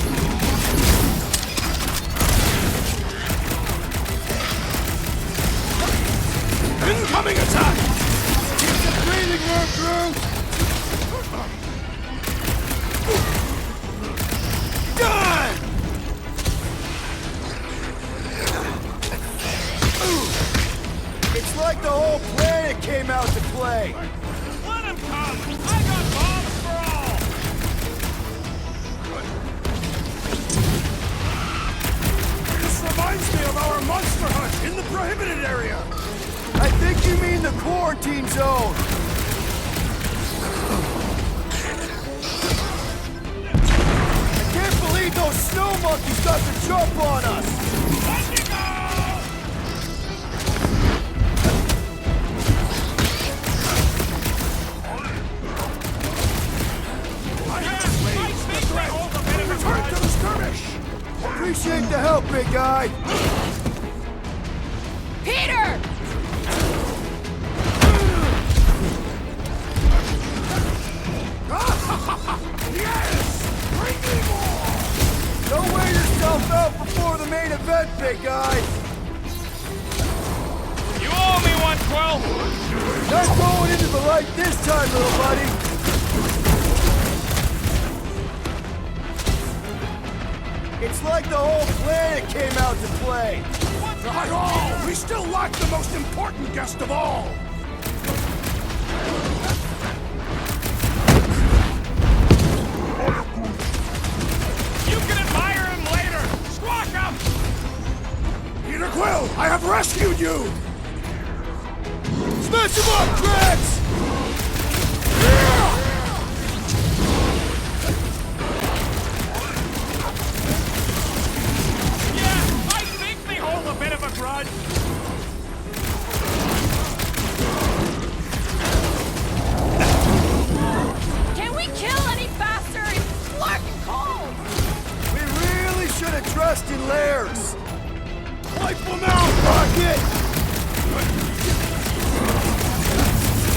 like the whole planet came out to play. Let him come! I got bombs for all! This reminds me of our monster hunt in the prohibited area. I think you mean the quarantine zone. I can't believe those snow monkeys got the jump on us. Return to the skirmish. Appreciate the help, big guy. Peter! Yes! Bring me more! Don't wear yourself out before the main event, big guy. You owe me one, Quill! Not going into the light this time, little buddy. It's like the whole planet came out to play. Not all! We still lack the most important guest of all! You can admire him later! Squawk him! Peter Quill, I have rescued you! Smash him up, Drax! Yeah, I think they hold a bit of a grudge. Can we kill any faster? It's larkin' cold! We really should have dressed in layers. Wipe them out, Rocket!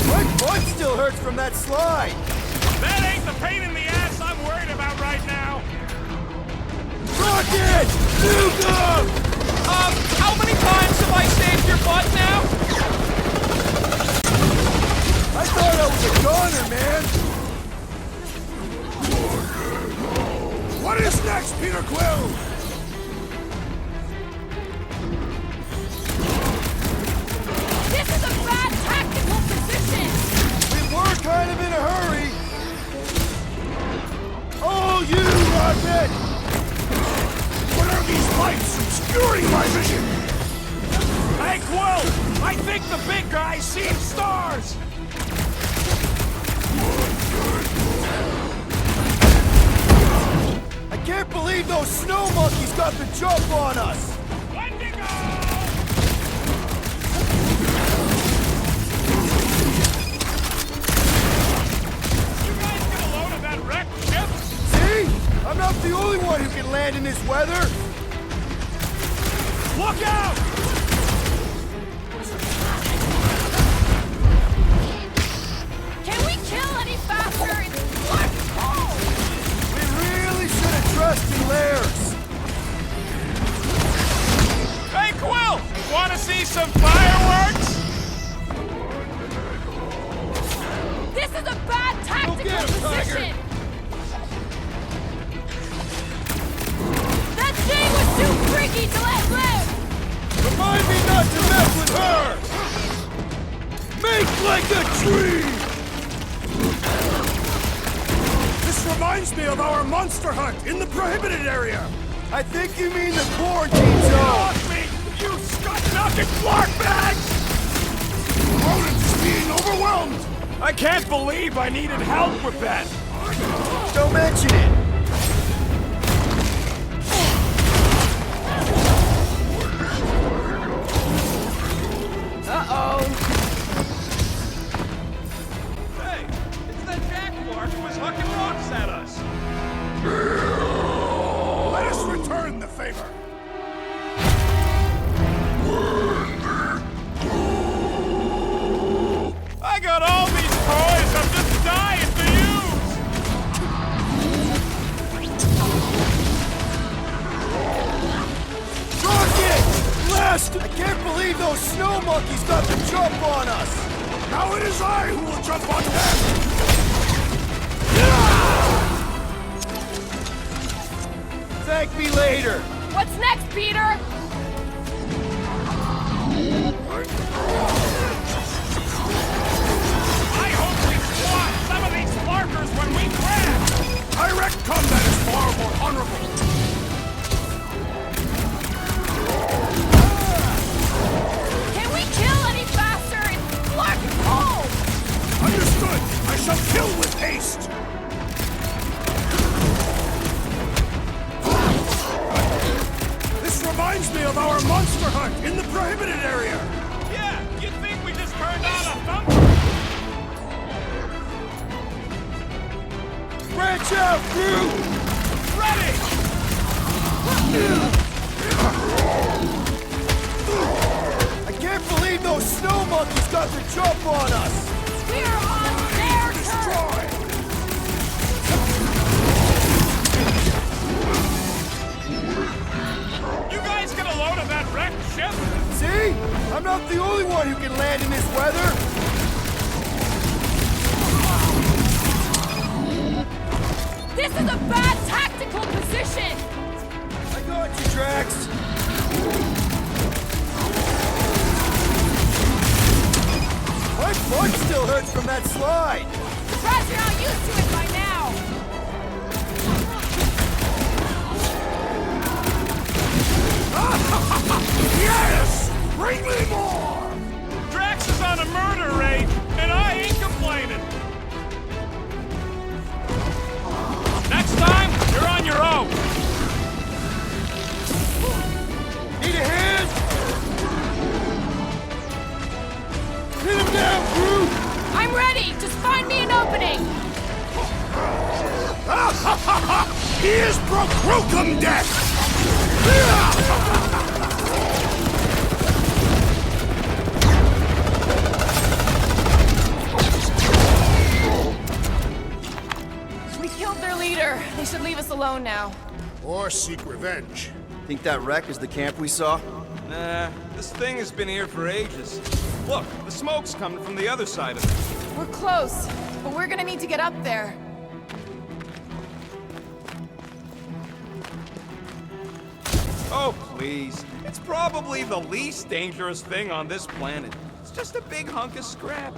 My butt still hurts from that slide. That ain't the pain in the ass I'm worried about right now. Rocket! Nuke them! How many times have I saved your butt now? I thought I was a goner, man. What is next, Peter Quill? This is a bad tactical position! We were kind of in a hurry. Oh, you, Rocket! What are these lights obscuring my vision? Hey, Quill! I think the big guy's seeing stars! I can't believe those snow monkeys got the jump on us. Wendigo! You guys get a load of that wrecked ship? See? I'm not the only one who can land in this weather. Look out! Can we kill any faster? It's larkin' cold! We really should have dressed in layers. Hey, Quill! Wanna see some fireworks? This is a bad tactical get him, Tiger. position! That thing was too freaky to let live! Remind me not to mess with her. Make like a tree. This reminds me of our monster hunt in the prohibited area. I think you mean the quarantine zone. Off me, you scut-knocking flark bags! Rodent is being overwhelmed. I can't believe I needed help with that! Don't mention it. Uh-oh. Hey, it's that jackwark who was hucking rocks at us. Let us return the favor. I got all these toys I'm just dying to use! Rocket! Blast! I can't believe those snow monkeys got the jump on us. Now it is I who will jump on them. Thank me later. What's next, Peter? Direct combat is far more honorable. Can we kill any faster? It's black and cold! Understood! I shall kill with haste! This reminds me of our monster hunt in the prohibited area! Yeah, you'd think we just turned on a thumper. Branch out, crew! Ready! I can't believe those snow monkeys got the jump on us! We're on their turn! Destroy! You guys get a load of that wrecked ship? See? I'm not the only one who can land in this weather! This is a bad tactical position! I got you, Drax! My butt still hurts from that slide! Surprised you're not used to it by now! Yes! Bring me more! Drax is on a murder rage, and I ain't complaining. Next time, you're on your own. Need a hand? Hit him down, crew! I'm ready! Just find me an opening! He is broken death! We killed their leader. They should leave us alone now. Or seek revenge. Think that wreck is the camp we saw? Nah, this thing has been here for ages. Look, the smoke's coming from the other side of it. We're close, but we're gonna need to get up there. Oh, please. It's probably the least dangerous thing on this planet. It's just a big hunk of scrap.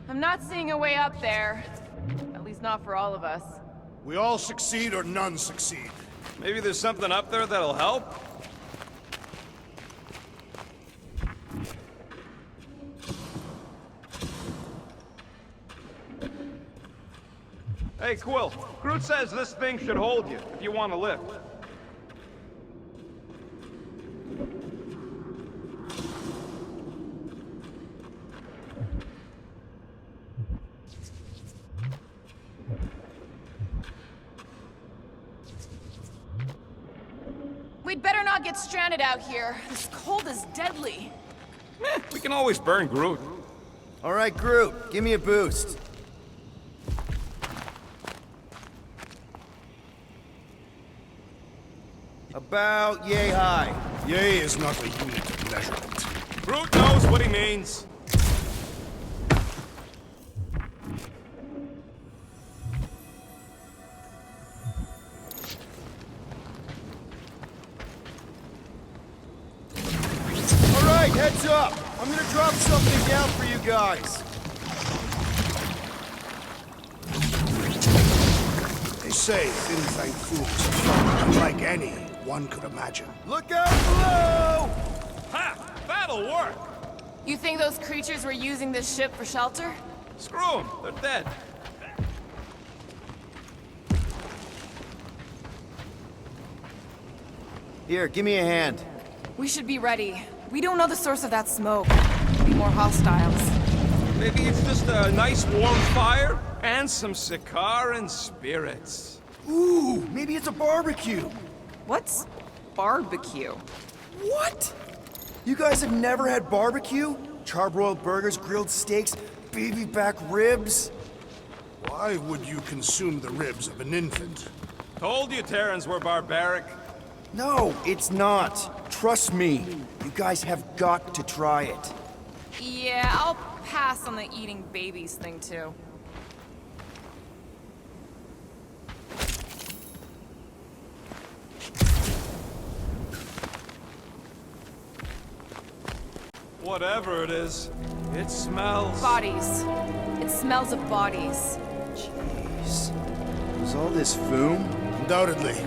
I'm not seeing a way up there. At least not for all of us. We all succeed or none succeed. Maybe there's something up there that'll help? Hey, Quill. Groot says this thing should hold you, if you want to lift. We'd better not get stranded out here. This cold is deadly. We can always burn Groot. All right, Groot, give me a boost. About yay high. Yea is not a unit of measurement. Groot knows what he means. All right, heads up. I'm gonna drop something down for you guys. They say Fin Fang Foom is a foe unlike any one could imagine. Look out below! Ha! That'll work! You think those creatures were using this ship for shelter? Screw them. They're dead. Here, give me a hand. We should be ready. We don't know the source of that smoke. Could be more hostiles. Maybe it's just a nice warm fire and some Sikaran spirits. Ooh, maybe it's a barbecue. What's barbecue? What? You guys have never had barbecue? Charbroiled burgers, grilled steaks, baby back ribs? Why would you consume the ribs of an infant? Told you Terrans were barbaric. No, it's not. Trust me. You guys have got to try it. Yeah, I'll pass on the eating babies thing too. whatever it is, it smells. Bodies. It smells of bodies. Jeez. Was all this Foom? Undoubtedly.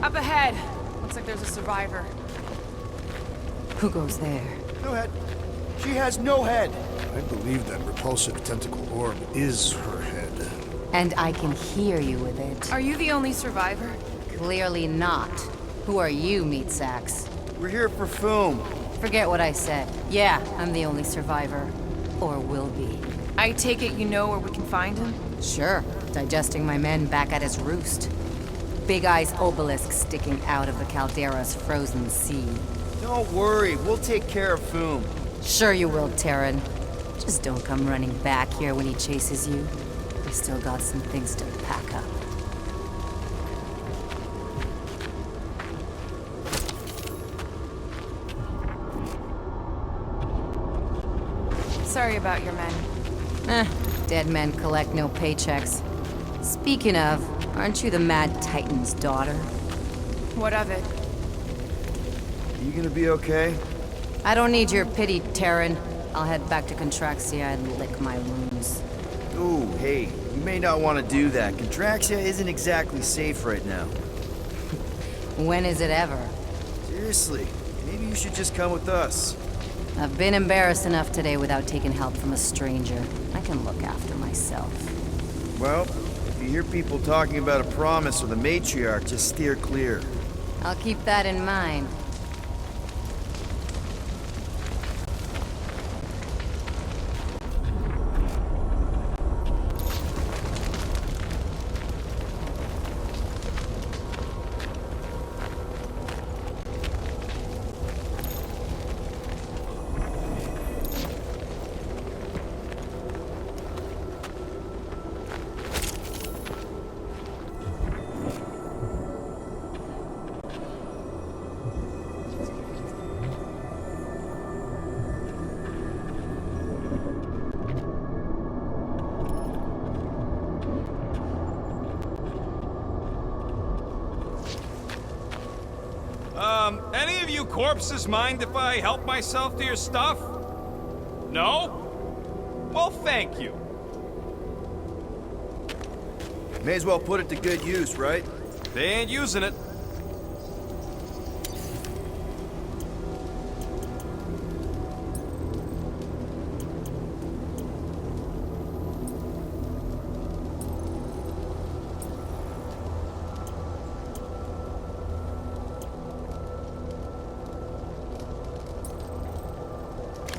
Up ahead. Looks like there's a survivor. Who goes there? No head. She has no head. I believe that repulsive tentacle orb is her head. And I can hear you with it. Are you the only survivor? Clearly not. Who are you, meat sacks? We're here for Foom. Forget what I said. Yeah, I'm the only survivor. Or will be. I take it you know where we can find him? Sure, digesting my men back at his roost. Big Eye's obelisk sticking out of the Caldera's frozen sea. Don't worry, we'll take care of Foom. Sure you will, Terran. Just don't come running back here when he chases you. We've still got some things to pack up. Sorry about your men. Dead men collect no paychecks. Speaking of, aren't you the Mad Titan's daughter? What of it? You gonna be okay? I don't need your pity, Terran. I'll head back to Contraxia and lick my wounds. Ooh, hey, you may not want to do that. Contraxia isn't exactly safe right now. When is it ever? Seriously, maybe you should just come with us. I've been embarrassed enough today without taking help from a stranger. I can look after myself. Well, if you hear people talking about a promise with a matriarch, just steer clear. I'll keep that in mind. Any of you corpses mind if I help myself to your stuff? No? Well, thank you. May as well put it to good use, right? They ain't using it.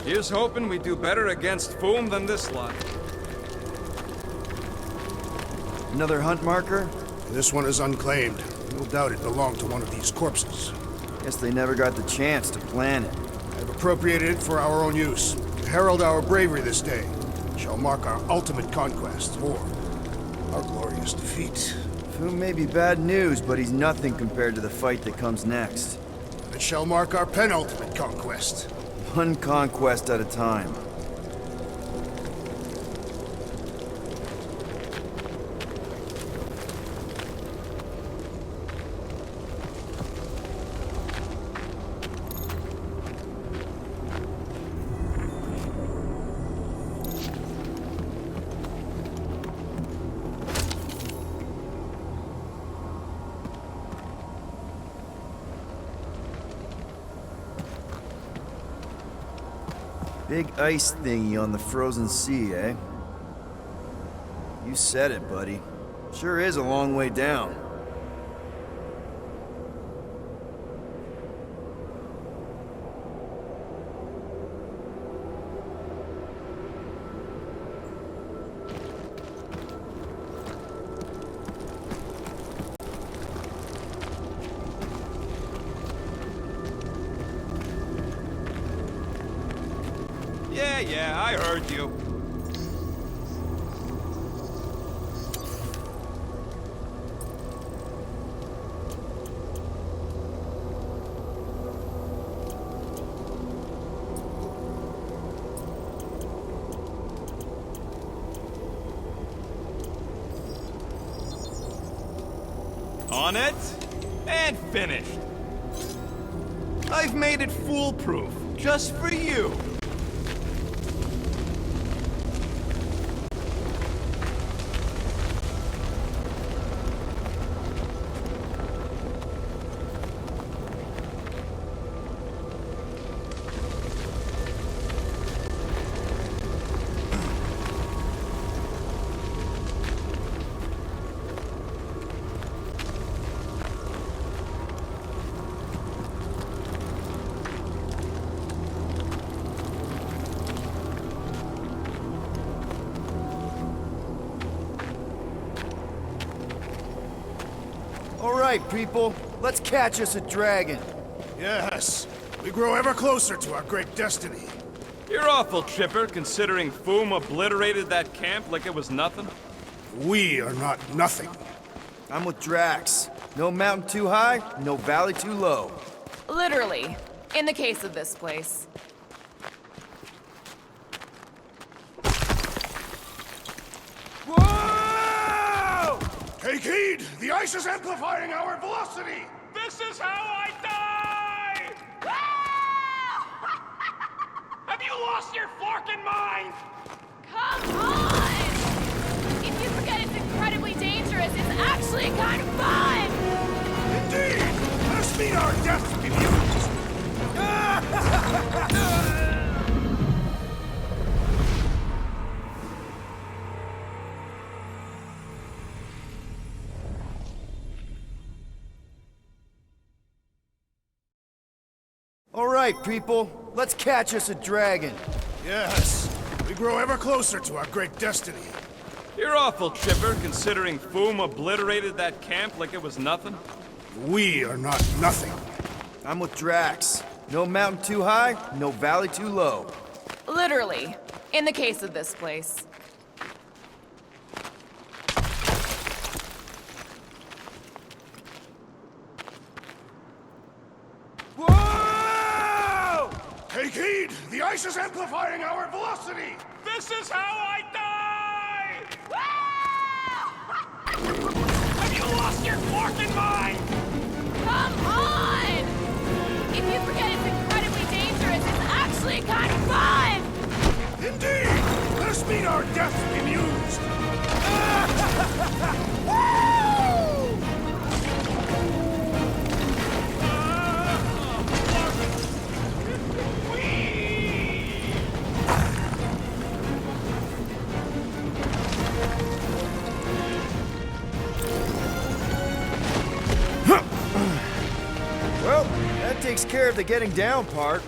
Here's hoping we do better against Foom than this lot. Another hunt marker? This one is unclaimed. No doubt it belonged to one of these corpses. Guess they never got the chance to plan it. I've appropriated it for our own use. To herald our bravery this day. It shall mark our ultimate conquest, or our glorious defeat. Foom may be bad news, but he's nothing compared to the fight that comes next. It shall mark our penultimate conquest. One conquest at a time. Big ice thingy on the frozen sea, eh? You said it, buddy. Sure is a long way down. Yeah, I heard you. On it, and finished. I've made it foolproof, just for you. All right, people, let's catch us a dragon. Yes, we grow ever closer to our great destiny. You're awful chipper, considering Foom obliterated that camp like it was nothing. We are not nothing. I'm with Drax. No mountain too high, no valley too low. Literally, in the case of this place. Whoa! Take heed! The ice is amplifying our velocity! This is how I die! Have you lost your forking mind? Come on! If you forget it's incredibly dangerous, it's actually kind of fun! Indeed! Let us meet our death bemused! All right, people, let's catch us a dragon. Yes, we grow ever closer to our great destiny. You're awful chipper, considering Foom obliterated that camp like it was nothing. We are not nothing. I'm with Drax. No mountain too high, no valley too low. Literally, in the case of this place. Whoa! Take heed! The ice is amplifying our velocity! This is how I die! Have you lost your forking mind? Come on! If you forget it's incredibly dangerous, it's actually kind of fun! Indeed! Let us meet our death bemused! Well, that takes care of the getting down part.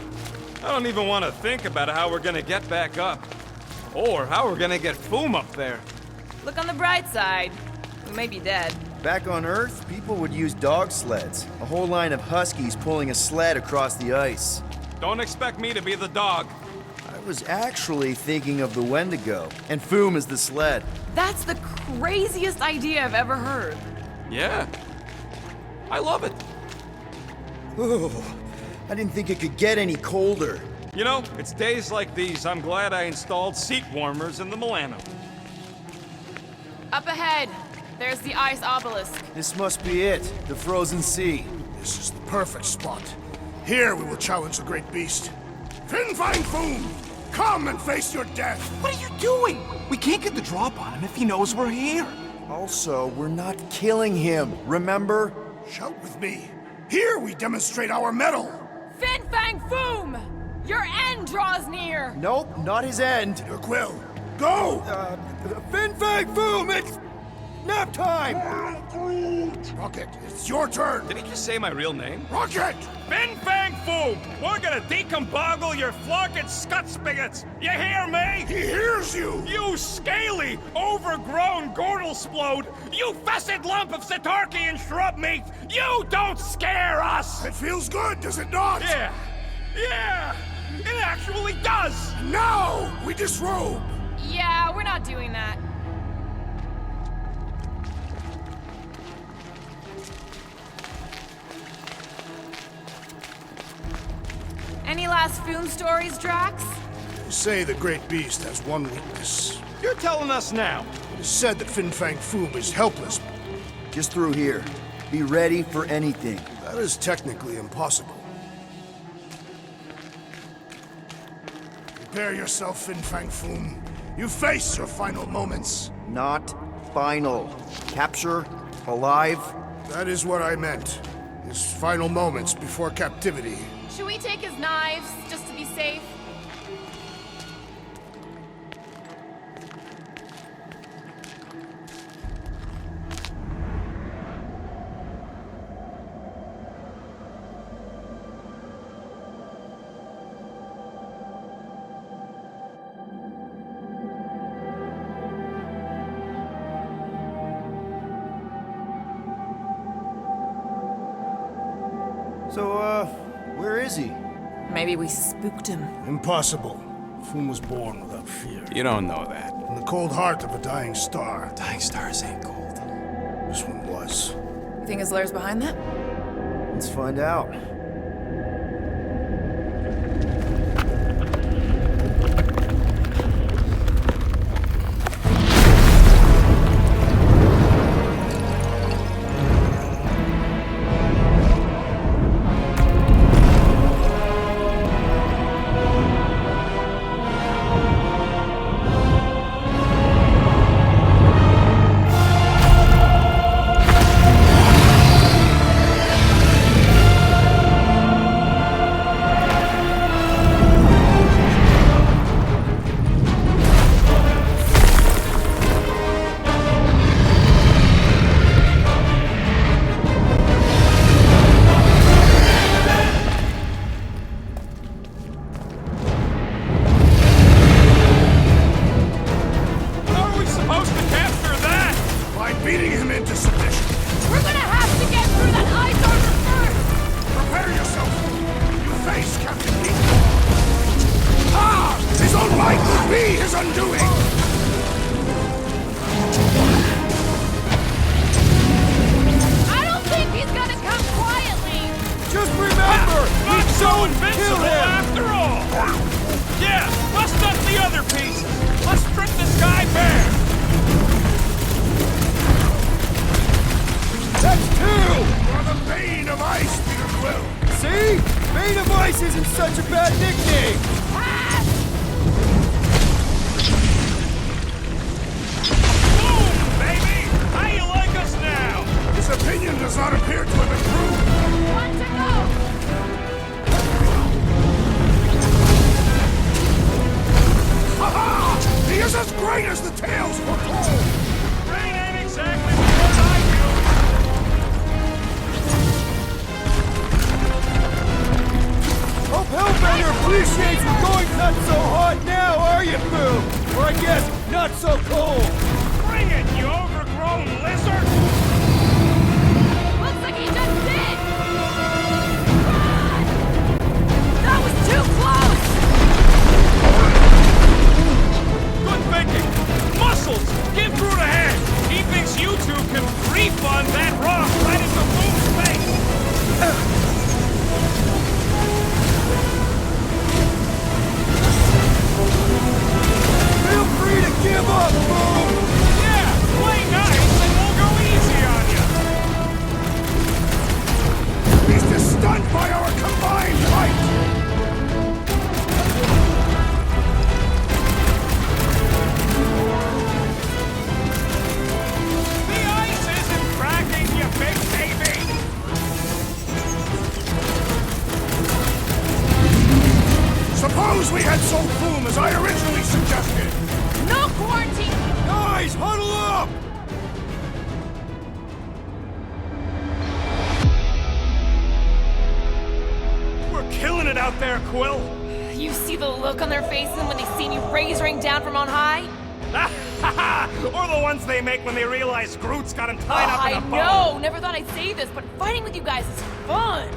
I don't even want to think about how we're gonna get back up. Or how we're gonna get Foom up there. Look on the bright side. We may be dead. Back on Earth, people would use dog sleds. A whole line of huskies pulling a sled across the ice. Don't expect me to be the dog. I was actually thinking of the Wendigo, and Foom is the sled. That's the craziest idea I've ever heard. Yeah. I love it. Oh, I didn't think it could get any colder. You know, it's days like these I'm glad I installed seat warmers in the Milano. Up ahead, there's the ice obelisk. This must be it, the frozen sea. This is the perfect spot. Here we will challenge the great beast. Fin Fang Foom! Come and face your death! What are you doing? We can't get the drop on him if he knows we're here. Also, we're not killing him, remember? Shout with me. Here we demonstrate our mettle! Fin Fang Foom! Your end draws near! Nope, not his end. Your quill. Go! Fin Fang Foom, it's nap time! Rocket, it's your turn! Did he just say my real name? Rocket! Fin Fang Foom! We're gonna decomboggle your flunking scut spigots! You hear me? He hears you! You scaly, overgrown gordle-splode! You fessed lump of Satarkian shrub meat! You don't scare us! It feels good, does it not? Yeah! It actually does! Now we disrobe! Yeah, we're not doing that. Any last Foom stories, Drax? They say the Great Beast has one weakness. You're telling us now. It is said that Fin Fang Foom is helpless. Just through here. Be ready for anything. That is technically impossible. Prepare yourself, Fin Fang Foom. You face your final moments. Not final. Capture, alive. That is what I meant. His final moments before captivity. Should we take his knives, just to be safe? So, where is he? Maybe we spooked him. Impossible. Foom was born without fear. You don't know that. In the cold heart of a dying star. Dying stars ain't cold. This one was. You think his lair's behind that? Let's find out. Beating him into submission. We're gonna have to get through that ice armor first! Prepare yourself. You face Captain Heat. Ah! His own might will be his undoing. I don't think he's gonna come quietly! Just remember, Not we so don't kill invincible him! after all! Yeah, bust up the other pieces! Let's strip this guy bare! That's two! For the Bane of Ice, Peter Quill. See? Bane of Ice isn't such a bad nickname! Boom, baby! How you like us now? His opinion does not appear to have improved. One to go! Ha-ha! He is as great as the tales foretold. Brain ain't exactly what I do. Hope Hellbender appreciates we're going not so hot now, are you, Boo? Or I guess, not so cold! Bring it, you overgrown lizard! Looks like he just did! Run! That was too close! Good thinking! Muscles! Get through the head! He thinks you two can refund that rock right into Boom's face! Feel free to give up, Boo! Yeah, play nice and we'll go easy on you! He's just stunned by our combined fight. The ice isn't cracking, you big baby! Suppose we had Soul Foom as I originally suggested. No quarantine! Guys, huddle up! We're killing it out there, Quill! You see the look on their faces when they see me razing down from on high? Or the ones they make when they realize Groot's got him tied up in a I bow. know! Never thought I'd say this, but fighting with you guys is fun!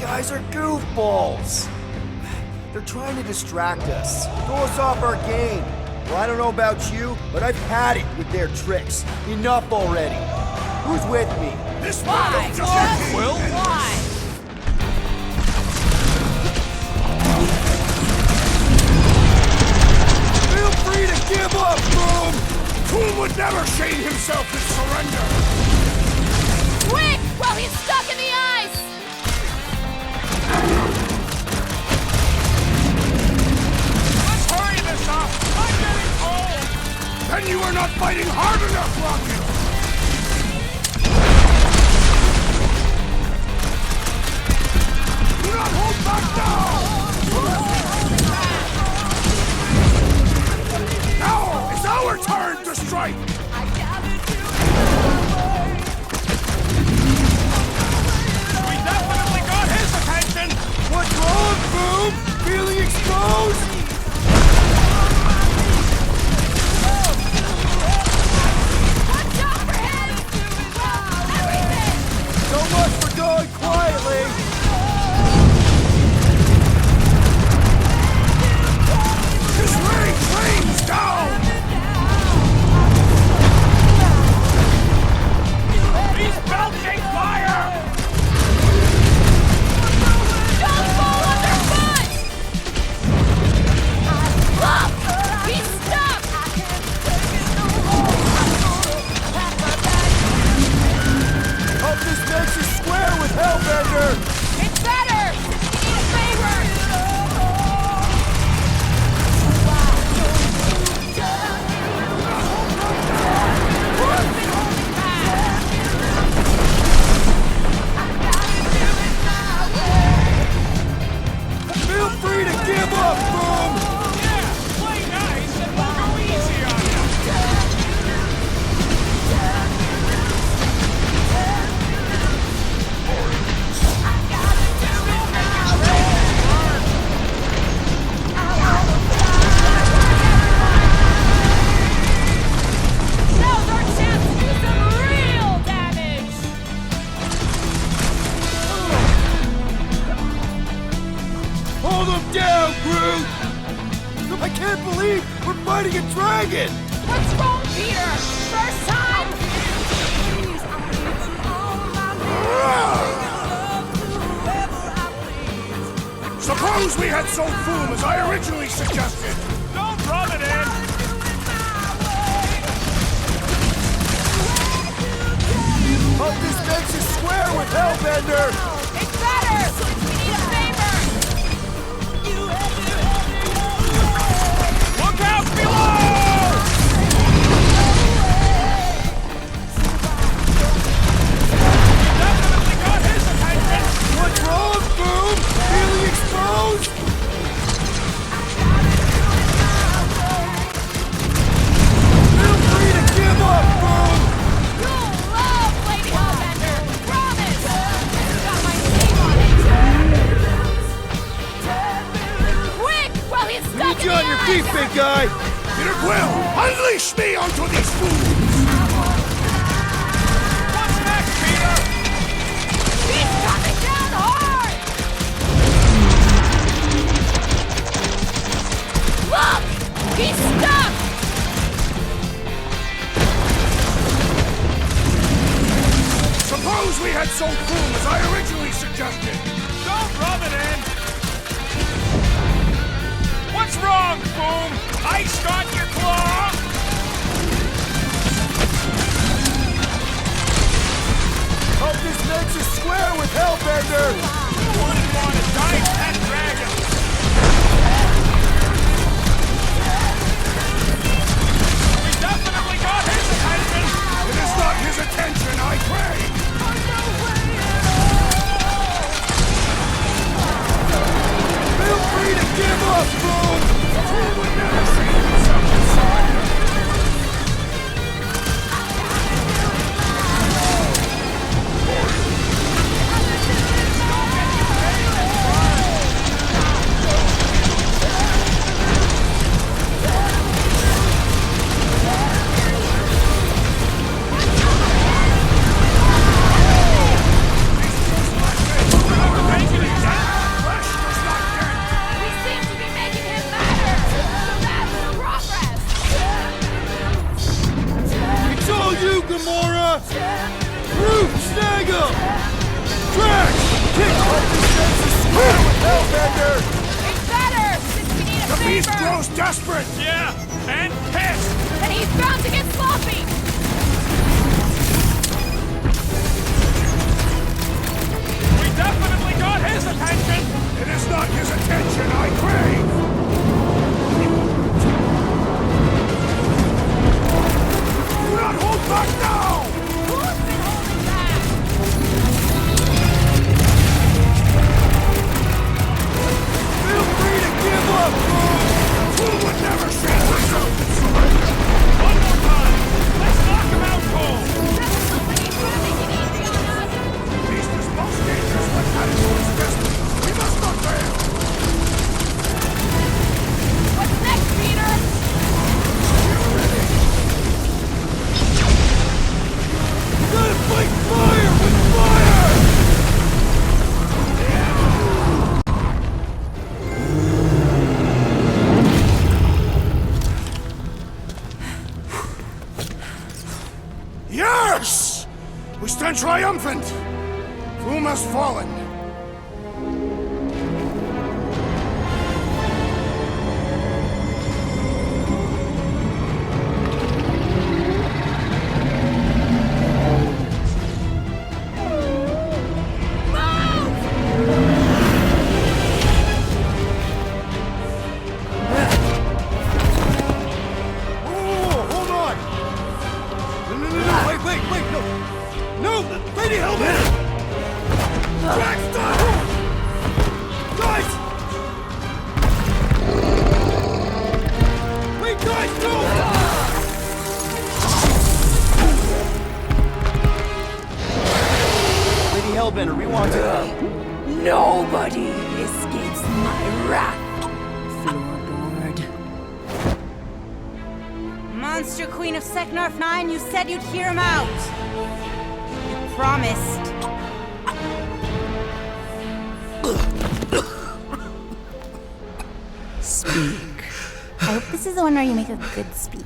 guys are goofballs. They're trying to distract us, throw us off our game. Well, I don't know about you, but I've had it with their tricks. Enough already. Who's with me? This Why? one just like Quill? Why? Feel free to give up, Boom! Fool would never shame himself in surrender. Quick! While he's stuck in the ice! Let's hurry this up! I'm getting cold! Then you are not fighting hard enough, Rocky! Do not hold back now! Now it's our turn to strike! We definitely got his attention! What's wrong, Boom? Feeling exposed? Watch out for him! Everything! So much for going quietly. His range rains down! He's belching fire! Don't fall underfoot! Look! He's stuck! Hope this makes us square with Hellbender. It's better! He needs favor! Who's been holding back? Feel free to give up, Boom. Yeah, play nice and we'll go easy on you! Now's our chance to do some real damage! Hold him down, Groot. I can't believe we're fighting a dragon. What's wrong, Peter? First time? Suppose we had sold Foom as I originally suggested! Don't rub it in! Hope this makes us square with Hellbender. It's better! We need a favor! Look out below! We definitely got his attention! What's wrong, Boom? Feeling exposed? Feel free to give up, Boom. You'll love Lady Hellbender! Promise! Got my name on it! Quick! While he's stuck Need in you the on your ice! feet, big guy. Peter Quill, unleash me onto these fools! What's next, Peter? He's coming down hard! Look! He's stuck! Suppose we had sold Foom as I originally suggested! Don't rub it in! What's wrong, Boom? Ice got your claw? Hope this makes us square with Hellbender. Who wouldn't want to die pet dragon? We definitely got his attention! It is not his attention I crave! Feel free to give up, Boom. Fool would never shame himself in surrender! Making it Hellbender! It's better, since we need a The beast favor! grows desperate! Yeah, and pissed! And he's bound to get sloppy! We definitely got his attention! It is not his attention I crave! Do not hold back now! Who's been holding back? Feel free to give up, fool! Fool would never share myself in surrender! One more time! Let's knock him out cold! Somebody's trying to make it easy on us! The beast is most dangerous when headed for his destiny! We must not fail! What's next, Peter? Gotta fight fire with fire! Yes! We stand triumphant! Foom has fallen. Oh, hold on! No, wait, no! No! Lady Hellbender! Jackson! Guys! Wait, guys, no! Lady Hellbender, we want to... Nobody escapes my wrath. Floorboard. Monster Queen of Seknarf 9, you said you'd hear him out. You promised. Speak. I hope this is the one where you make a good speech.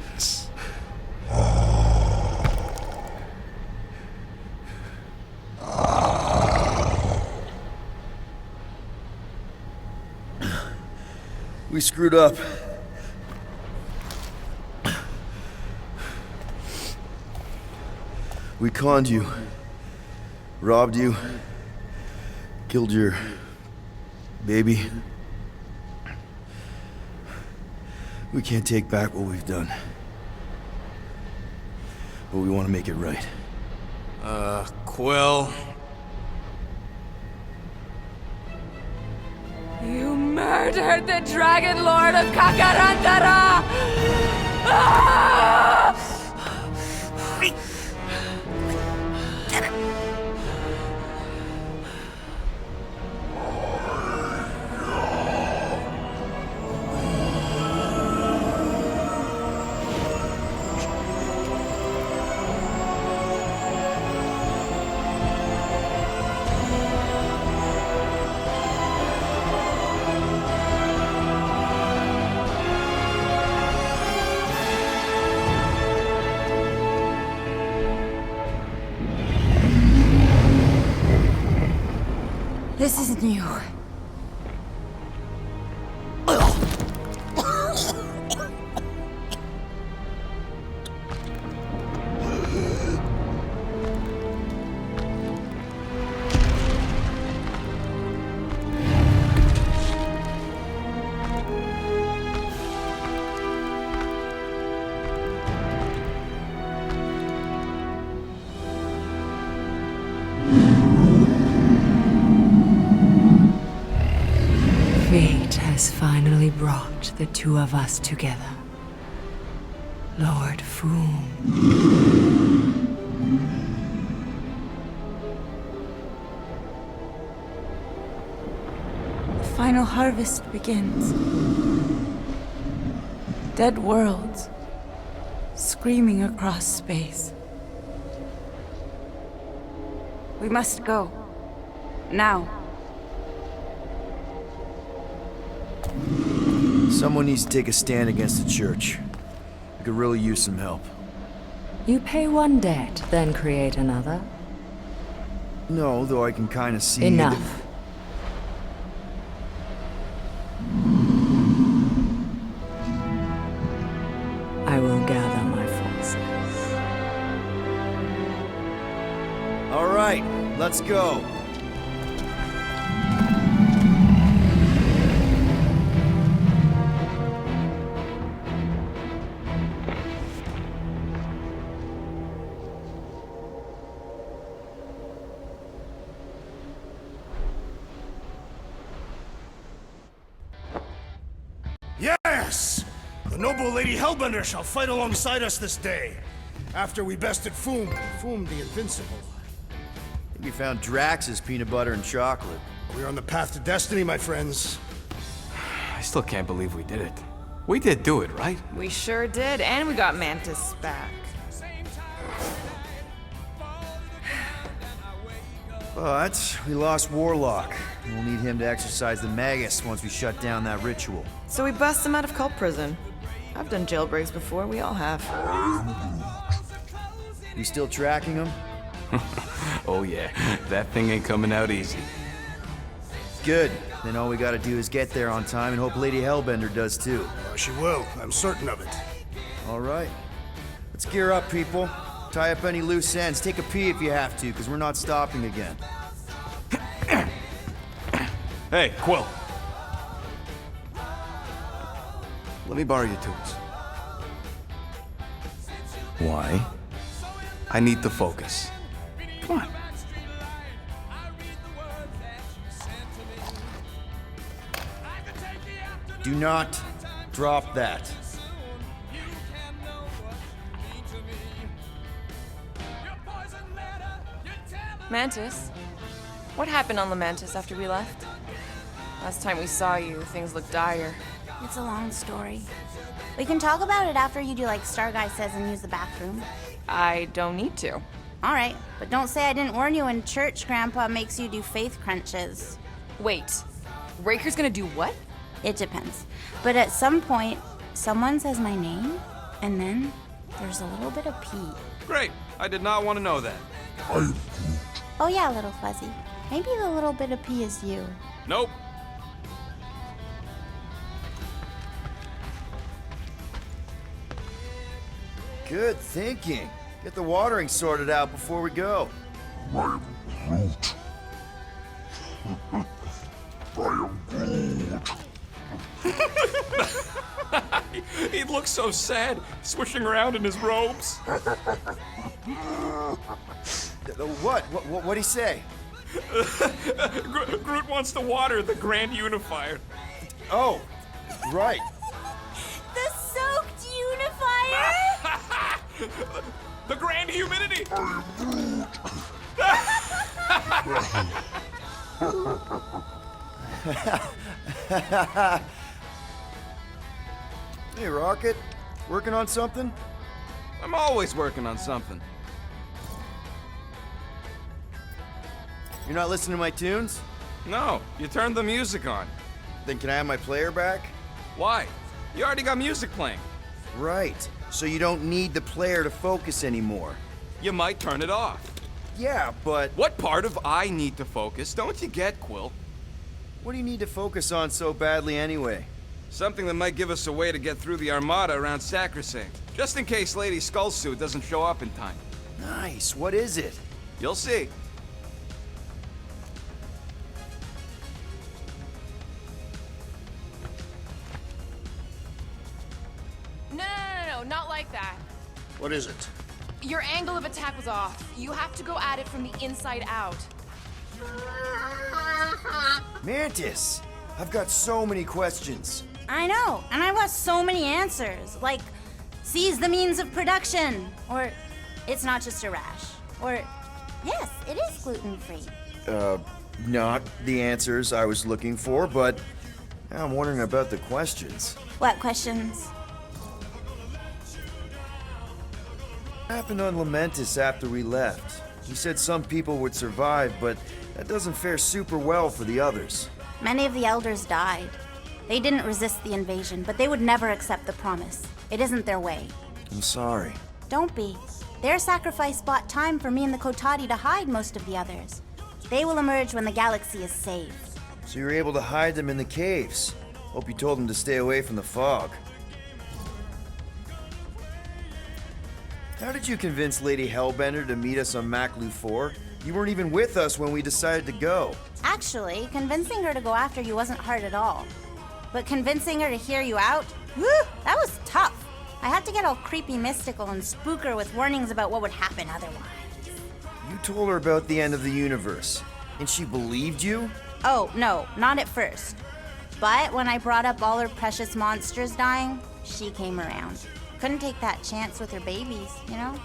We screwed up. We conned you. Robbed you. Killed your... baby. We can't take back what we've done. But we want to make it right. Quill. You murdered the Dragon Lord of Kakarantara! Ah! This is new. Fate has finally brought the two of us together. Lord Foom. The final harvest begins. Dead worlds, screaming across space. We must go. Now. Someone needs to take a stand against the church. We could really use some help. You pay one debt, then create another. No, though I can kind of see... Enough. will gather my forces. All right, let's go. Yes! The noble Lady Hellbender shall fight alongside us this day. After we bested Foom the Invincible. We found Drax's peanut butter and chocolate. We're on the path to destiny, my friends. I still can't believe we did it. We did do it, right? We sure did, and we got Mantis back. But we lost Warlock. We'll need him to exercise the Magus once we shut down that ritual. So we bust him out of cult prison. I've done jailbreaks before, we all have. You still tracking him? Oh yeah, that thing ain't coming out easy. Good. Then all we gotta do is get there on time and hope Lady Hellbender does too. She will, I'm certain of it. All right. Let's gear up, people. Tie up any loose ends. Take a pee if you have to, because we're not stopping again. Hey, Quill. Let me borrow your tools. Why? I need to focus. Come on. Do not drop that. Mantis? What happened on the Mantis after we left? Last time we saw you, things looked dire. It's a long story. We can talk about it after you do like Star Guy says and use the bathroom. I don't need to. All right, but don't say I didn't warn you in church Grandpa makes you do faith crunches. Wait, Raker's gonna do what? It depends. But at some point, someone says my name, and then there's a little bit of pee. Great. I did not want to know that. Oh yeah, little fuzzy. Maybe the little bit of pee is you. Nope. Good thinking. Get the watering sorted out before we go. He looks so sad, swishing around in his robes. What'd he say? Groot wants to water the Grand Unifier. Oh, right. The soaked unifier? The Grand Humidity! Hey, Rocket. Working on something? I'm always working on something. You're not listening to my tunes? No, you turned the music on. Then can I have my player back? Why? You already got music playing. Right. So you don't need the player to focus anymore. You might turn it off. Yeah, but What part of I need to focus don't you get, Quill? what do you need to focus on so badly anyway? Something that might give us a way to get through the Armada around Sacrosanct. Just in case Lady Skullsuit doesn't show up in time. Nice. What is it? You'll see. No, not like that. What is it? Your angle of attack was off. You have to go at it from the inside out. Mantis! I've got so many questions. I know, and I want so many answers. Like, seize the means of production. Or, it's not just a rash. Or, yes, it is gluten-free. Not the answers I was looking for, but I'm wondering about the questions. What questions? What happened on Lamentis after we left? You said some people would survive, but that doesn't fare super well for the others. Many of the elders died. They didn't resist the invasion, but they would never accept the promise. It isn't their way. I'm sorry. Don't be. Their sacrifice bought time for me and the Kotati to hide most of the others. They will emerge when the galaxy is saved. So you were able to hide them in the caves. Hope you told them to stay away from the fog. How did you convince Lady Hellbender to meet us on Maklu 4? You weren't even with us when we decided to go. Actually, convincing her to go after you wasn't hard at all. But convincing her to hear you out? Whew, that was tough. I had to get all creepy mystical and spook her with warnings about what would happen otherwise. You told her about the end of the universe, and she believed you? Oh, no, not at first. But when I brought up all her precious monsters dying, she came around. Couldn't take that chance with her babies, you know?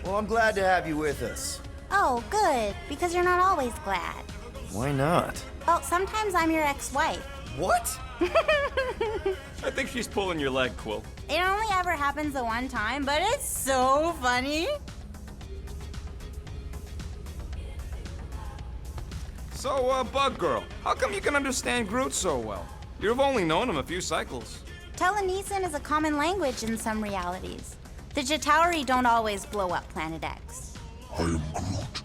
Well, I'm glad to have you with us. Oh, good, because you're not always glad. Why not? Well, sometimes I'm your ex-wife. What? I think she's pulling your leg, Quill. It only ever happens the one time, but it's so funny. So, Bug Girl, how come you can understand Groot so well? You've only known him a few cycles. Telenesin is a common language in some realities. The Chitauri don't always blow up Planet X. I am Groot.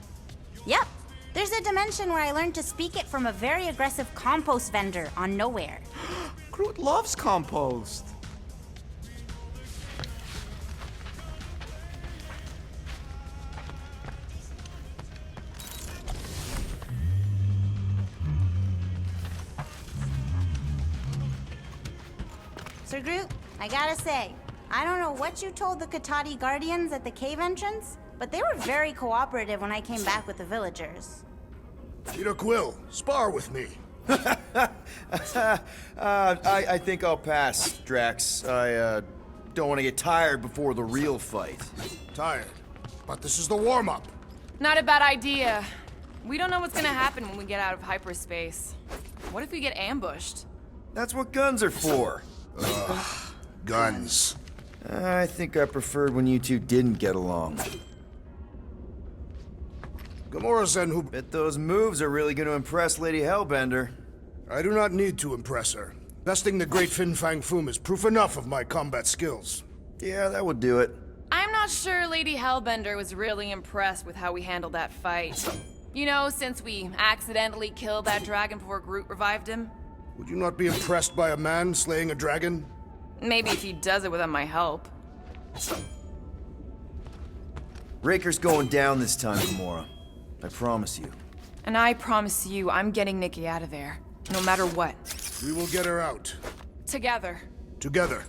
Yep. There's a dimension where I learned to speak it from a very aggressive compost vendor on Nowhere. Groot loves compost. Sir Groot, I gotta say, I don't know what you told the Katati Guardians at the cave entrance, but they were very cooperative when I came back with the villagers. Peter Quill, spar with me. I think I'll pass, Drax. I don't want to get tired before the real fight. Tired. But this is the warm-up. Not a bad idea. We don't know what's gonna happen when we get out of hyperspace. What if we get ambushed? That's what guns are for. Guns. I think I preferred when you two didn't get along. Gamora Zen, who... Bet those moves are really going to impress Lady Hellbender. I do not need to impress her. Besting the great Fin Fang Foom is proof enough of my combat skills. Yeah, that would do it. I'm not sure Lady Hellbender was really impressed with how we handled that fight. You know, since we accidentally killed that dragon before Groot revived him. Would you not be impressed by a man slaying a dragon? Maybe if he does it without my help. Raker's going down this time, Gamora. I promise you. And I promise you, I'm getting Nikki out of there. No matter what. We will get her out. Together. Together.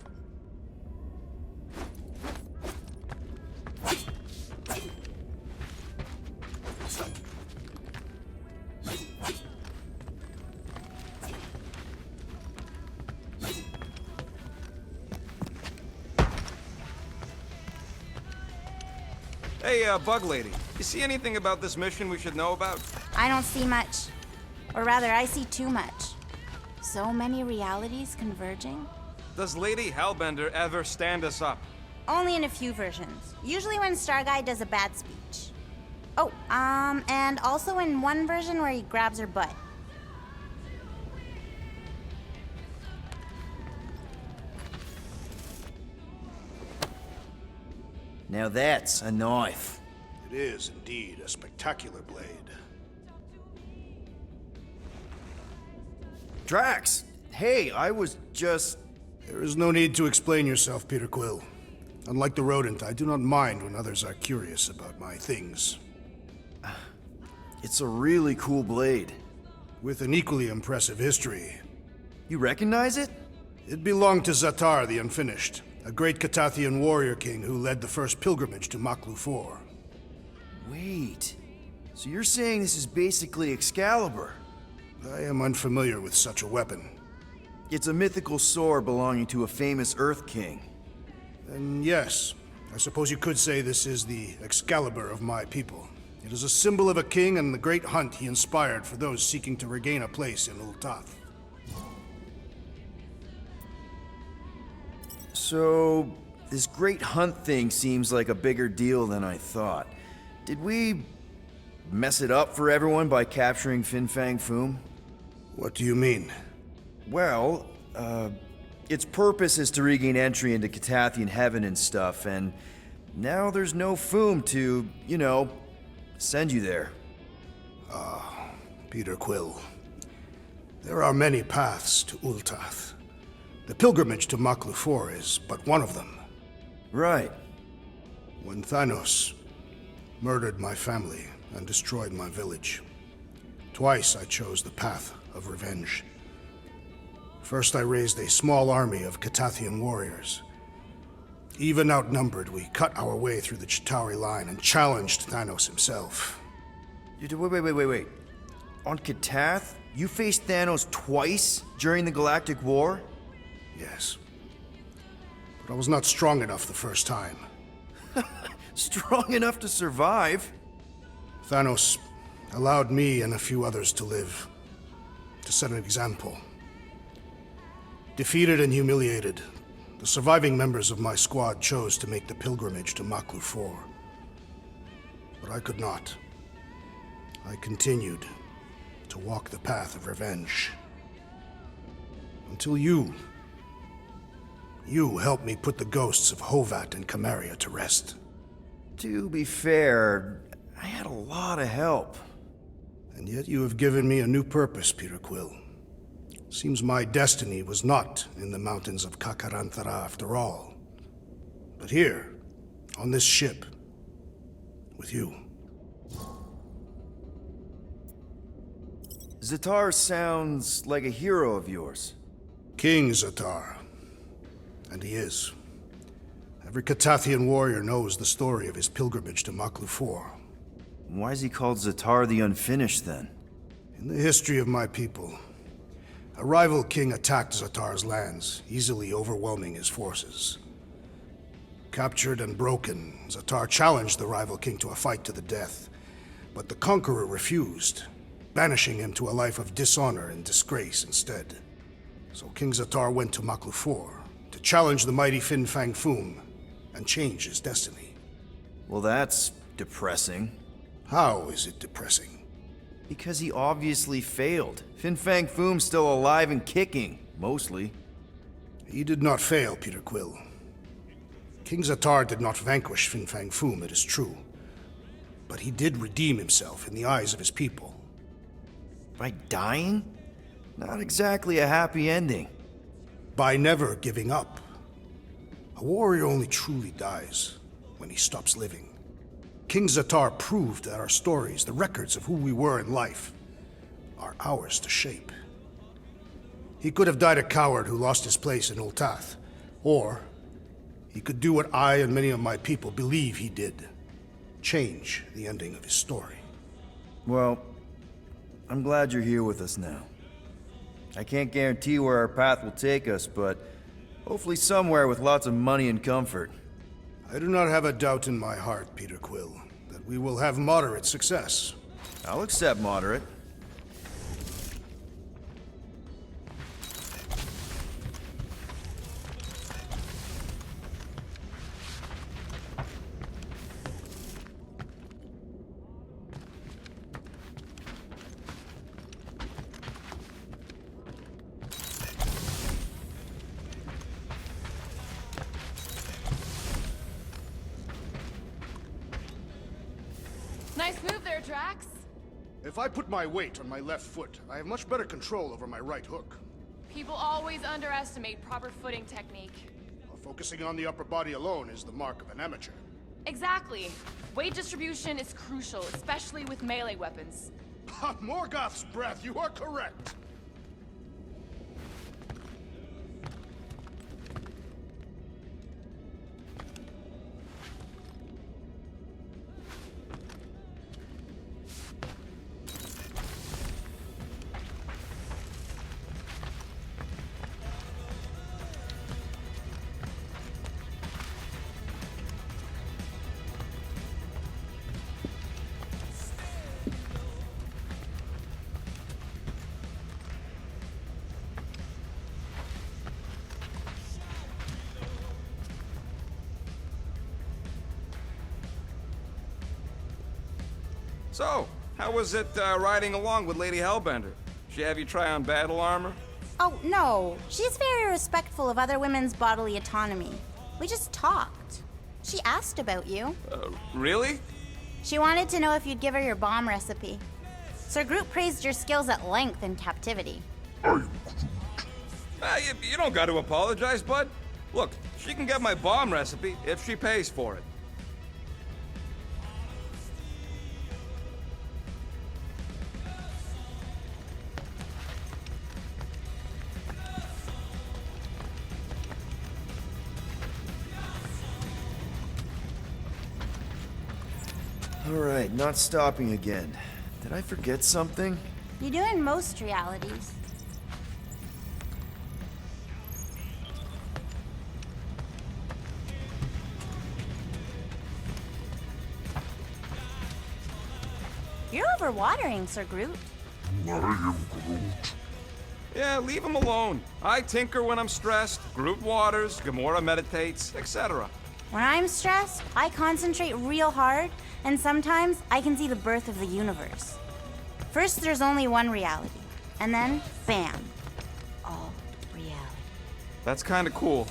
Hey, Bug Lady, you see anything about this mission we should know about? I don't see much. Or rather, I see too much. So many realities converging. Does Lady Hellbender ever stand us up? Only in a few versions. Usually when Star Guy does a bad speech. Oh, and also in one version where he grabs her butt. Now that's a knife. It is indeed a spectacular blade. Drax! Hey, I was just... There is no need to explain yourself, Peter Quill. Unlike the rodent, I do not mind when others are curious about my things. It's a really cool blade. With an equally impressive history. You recognize it? It belonged to Zatar the Unfinished, a great Katathian warrior king who led the first pilgrimage to Maklu 4. Wait. So you're saying this is basically Excalibur? I am unfamiliar with such a weapon. It's a mythical sword belonging to a famous Earth King. And yes, I suppose you could say this is the Excalibur of my people. It is a symbol of a king and the great hunt he inspired for those seeking to regain a place in Ultath. So, this great hunt thing seems like a bigger deal than I thought. Did we mess it up for everyone by capturing Fin Fang Foom? What do you mean? Well, its purpose is to regain entry into Katathian heaven and stuff, and now there's no Foom to, you know, send you there. Peter Quill. There are many paths to Ultath. The pilgrimage to Maklu 4 is but one of them. Right. When Thanos murdered my family and destroyed my village, twice I chose the path of revenge. First, I raised a small army of Catathian warriors. Even outnumbered, we cut our way through the Chitauri line and challenged Thanos himself. Wait. On Katath, you faced Thanos twice during the Galactic War? Yes. But I was not strong enough the first time. Strong enough to survive? Thanos allowed me and a few others to live, to set an example. Defeated and humiliated, the surviving members of my squad chose to make the pilgrimage to Maklu 4. But I could not. I continued to walk the path of revenge. Until you helped me put the ghosts of Hovat and Camaria to rest. To be fair, I had a lot of help. And yet you have given me a new purpose, Peter Quill. Seems my destiny was not in the mountains of Kakaranthara after all, but here, on this ship, with you. Zatar sounds like a hero of yours. King Zatar. And he is. Every Catathian warrior knows the story of his pilgrimage to Maklu 4. Why is he called Zatar the Unfinished, then? In the history of my people, a rival king attacked Zatar's lands, easily overwhelming his forces. Captured and broken, Zatar challenged the rival king to a fight to the death, but the conqueror refused, banishing him to a life of dishonor and disgrace instead. So King Zatar went to Maklu 4 to challenge the mighty Fin Fang Foom and change his destiny. Well, that's depressing. How is it depressing? Because he obviously failed. Fin Fang Foom's still alive and kicking, mostly. He did not fail, Peter Quill. King Zatar did not vanquish Fin Fang Foom, it is true. But he did redeem himself in the eyes of his people. By dying? Not exactly a happy ending. By never giving up. A warrior only truly dies when he stops living. King Zatar proved that our stories, the records of who we were in life, are ours to shape. He could have died a coward who lost his place in Ultath, or he could do what I and many of my people believe he did, change the ending of his story. Well, I'm glad you're here with us now. I can't guarantee where our path will take us, but hopefully somewhere with lots of money and comfort. I do not have a doubt in my heart, Peter Quill, that we will have moderate success. I'll accept moderate. Nice move there, Drax. If I put my weight on my left foot, I have much better control over my right hook. People always underestimate proper footing technique. While focusing on the upper body alone is the mark of an amateur. Exactly. Weight distribution is crucial, especially with melee weapons. On Morgoth's breath, you are correct. So, how was it riding along with Lady Hellbender? She have you try on battle armor? Oh, no. She's very respectful of other women's bodily autonomy. We just talked. She asked about you. Really? She wanted to know if you'd give her your bomb recipe. Sir Groot praised your skills at length in captivity. You don't got to apologize, bud. Look, she can get my bomb recipe if she pays for it. Alright, not stopping again. Did I forget something? You do in most realities. You're overwatering, Sir Groot. Yeah, leave him alone. I tinker when I'm stressed, Groot waters, Gamora meditates, etc. When I'm stressed, I concentrate real hard, and sometimes I can see the birth of the universe. First, there's only one reality, and then, bam, all reality. That's kinda cool.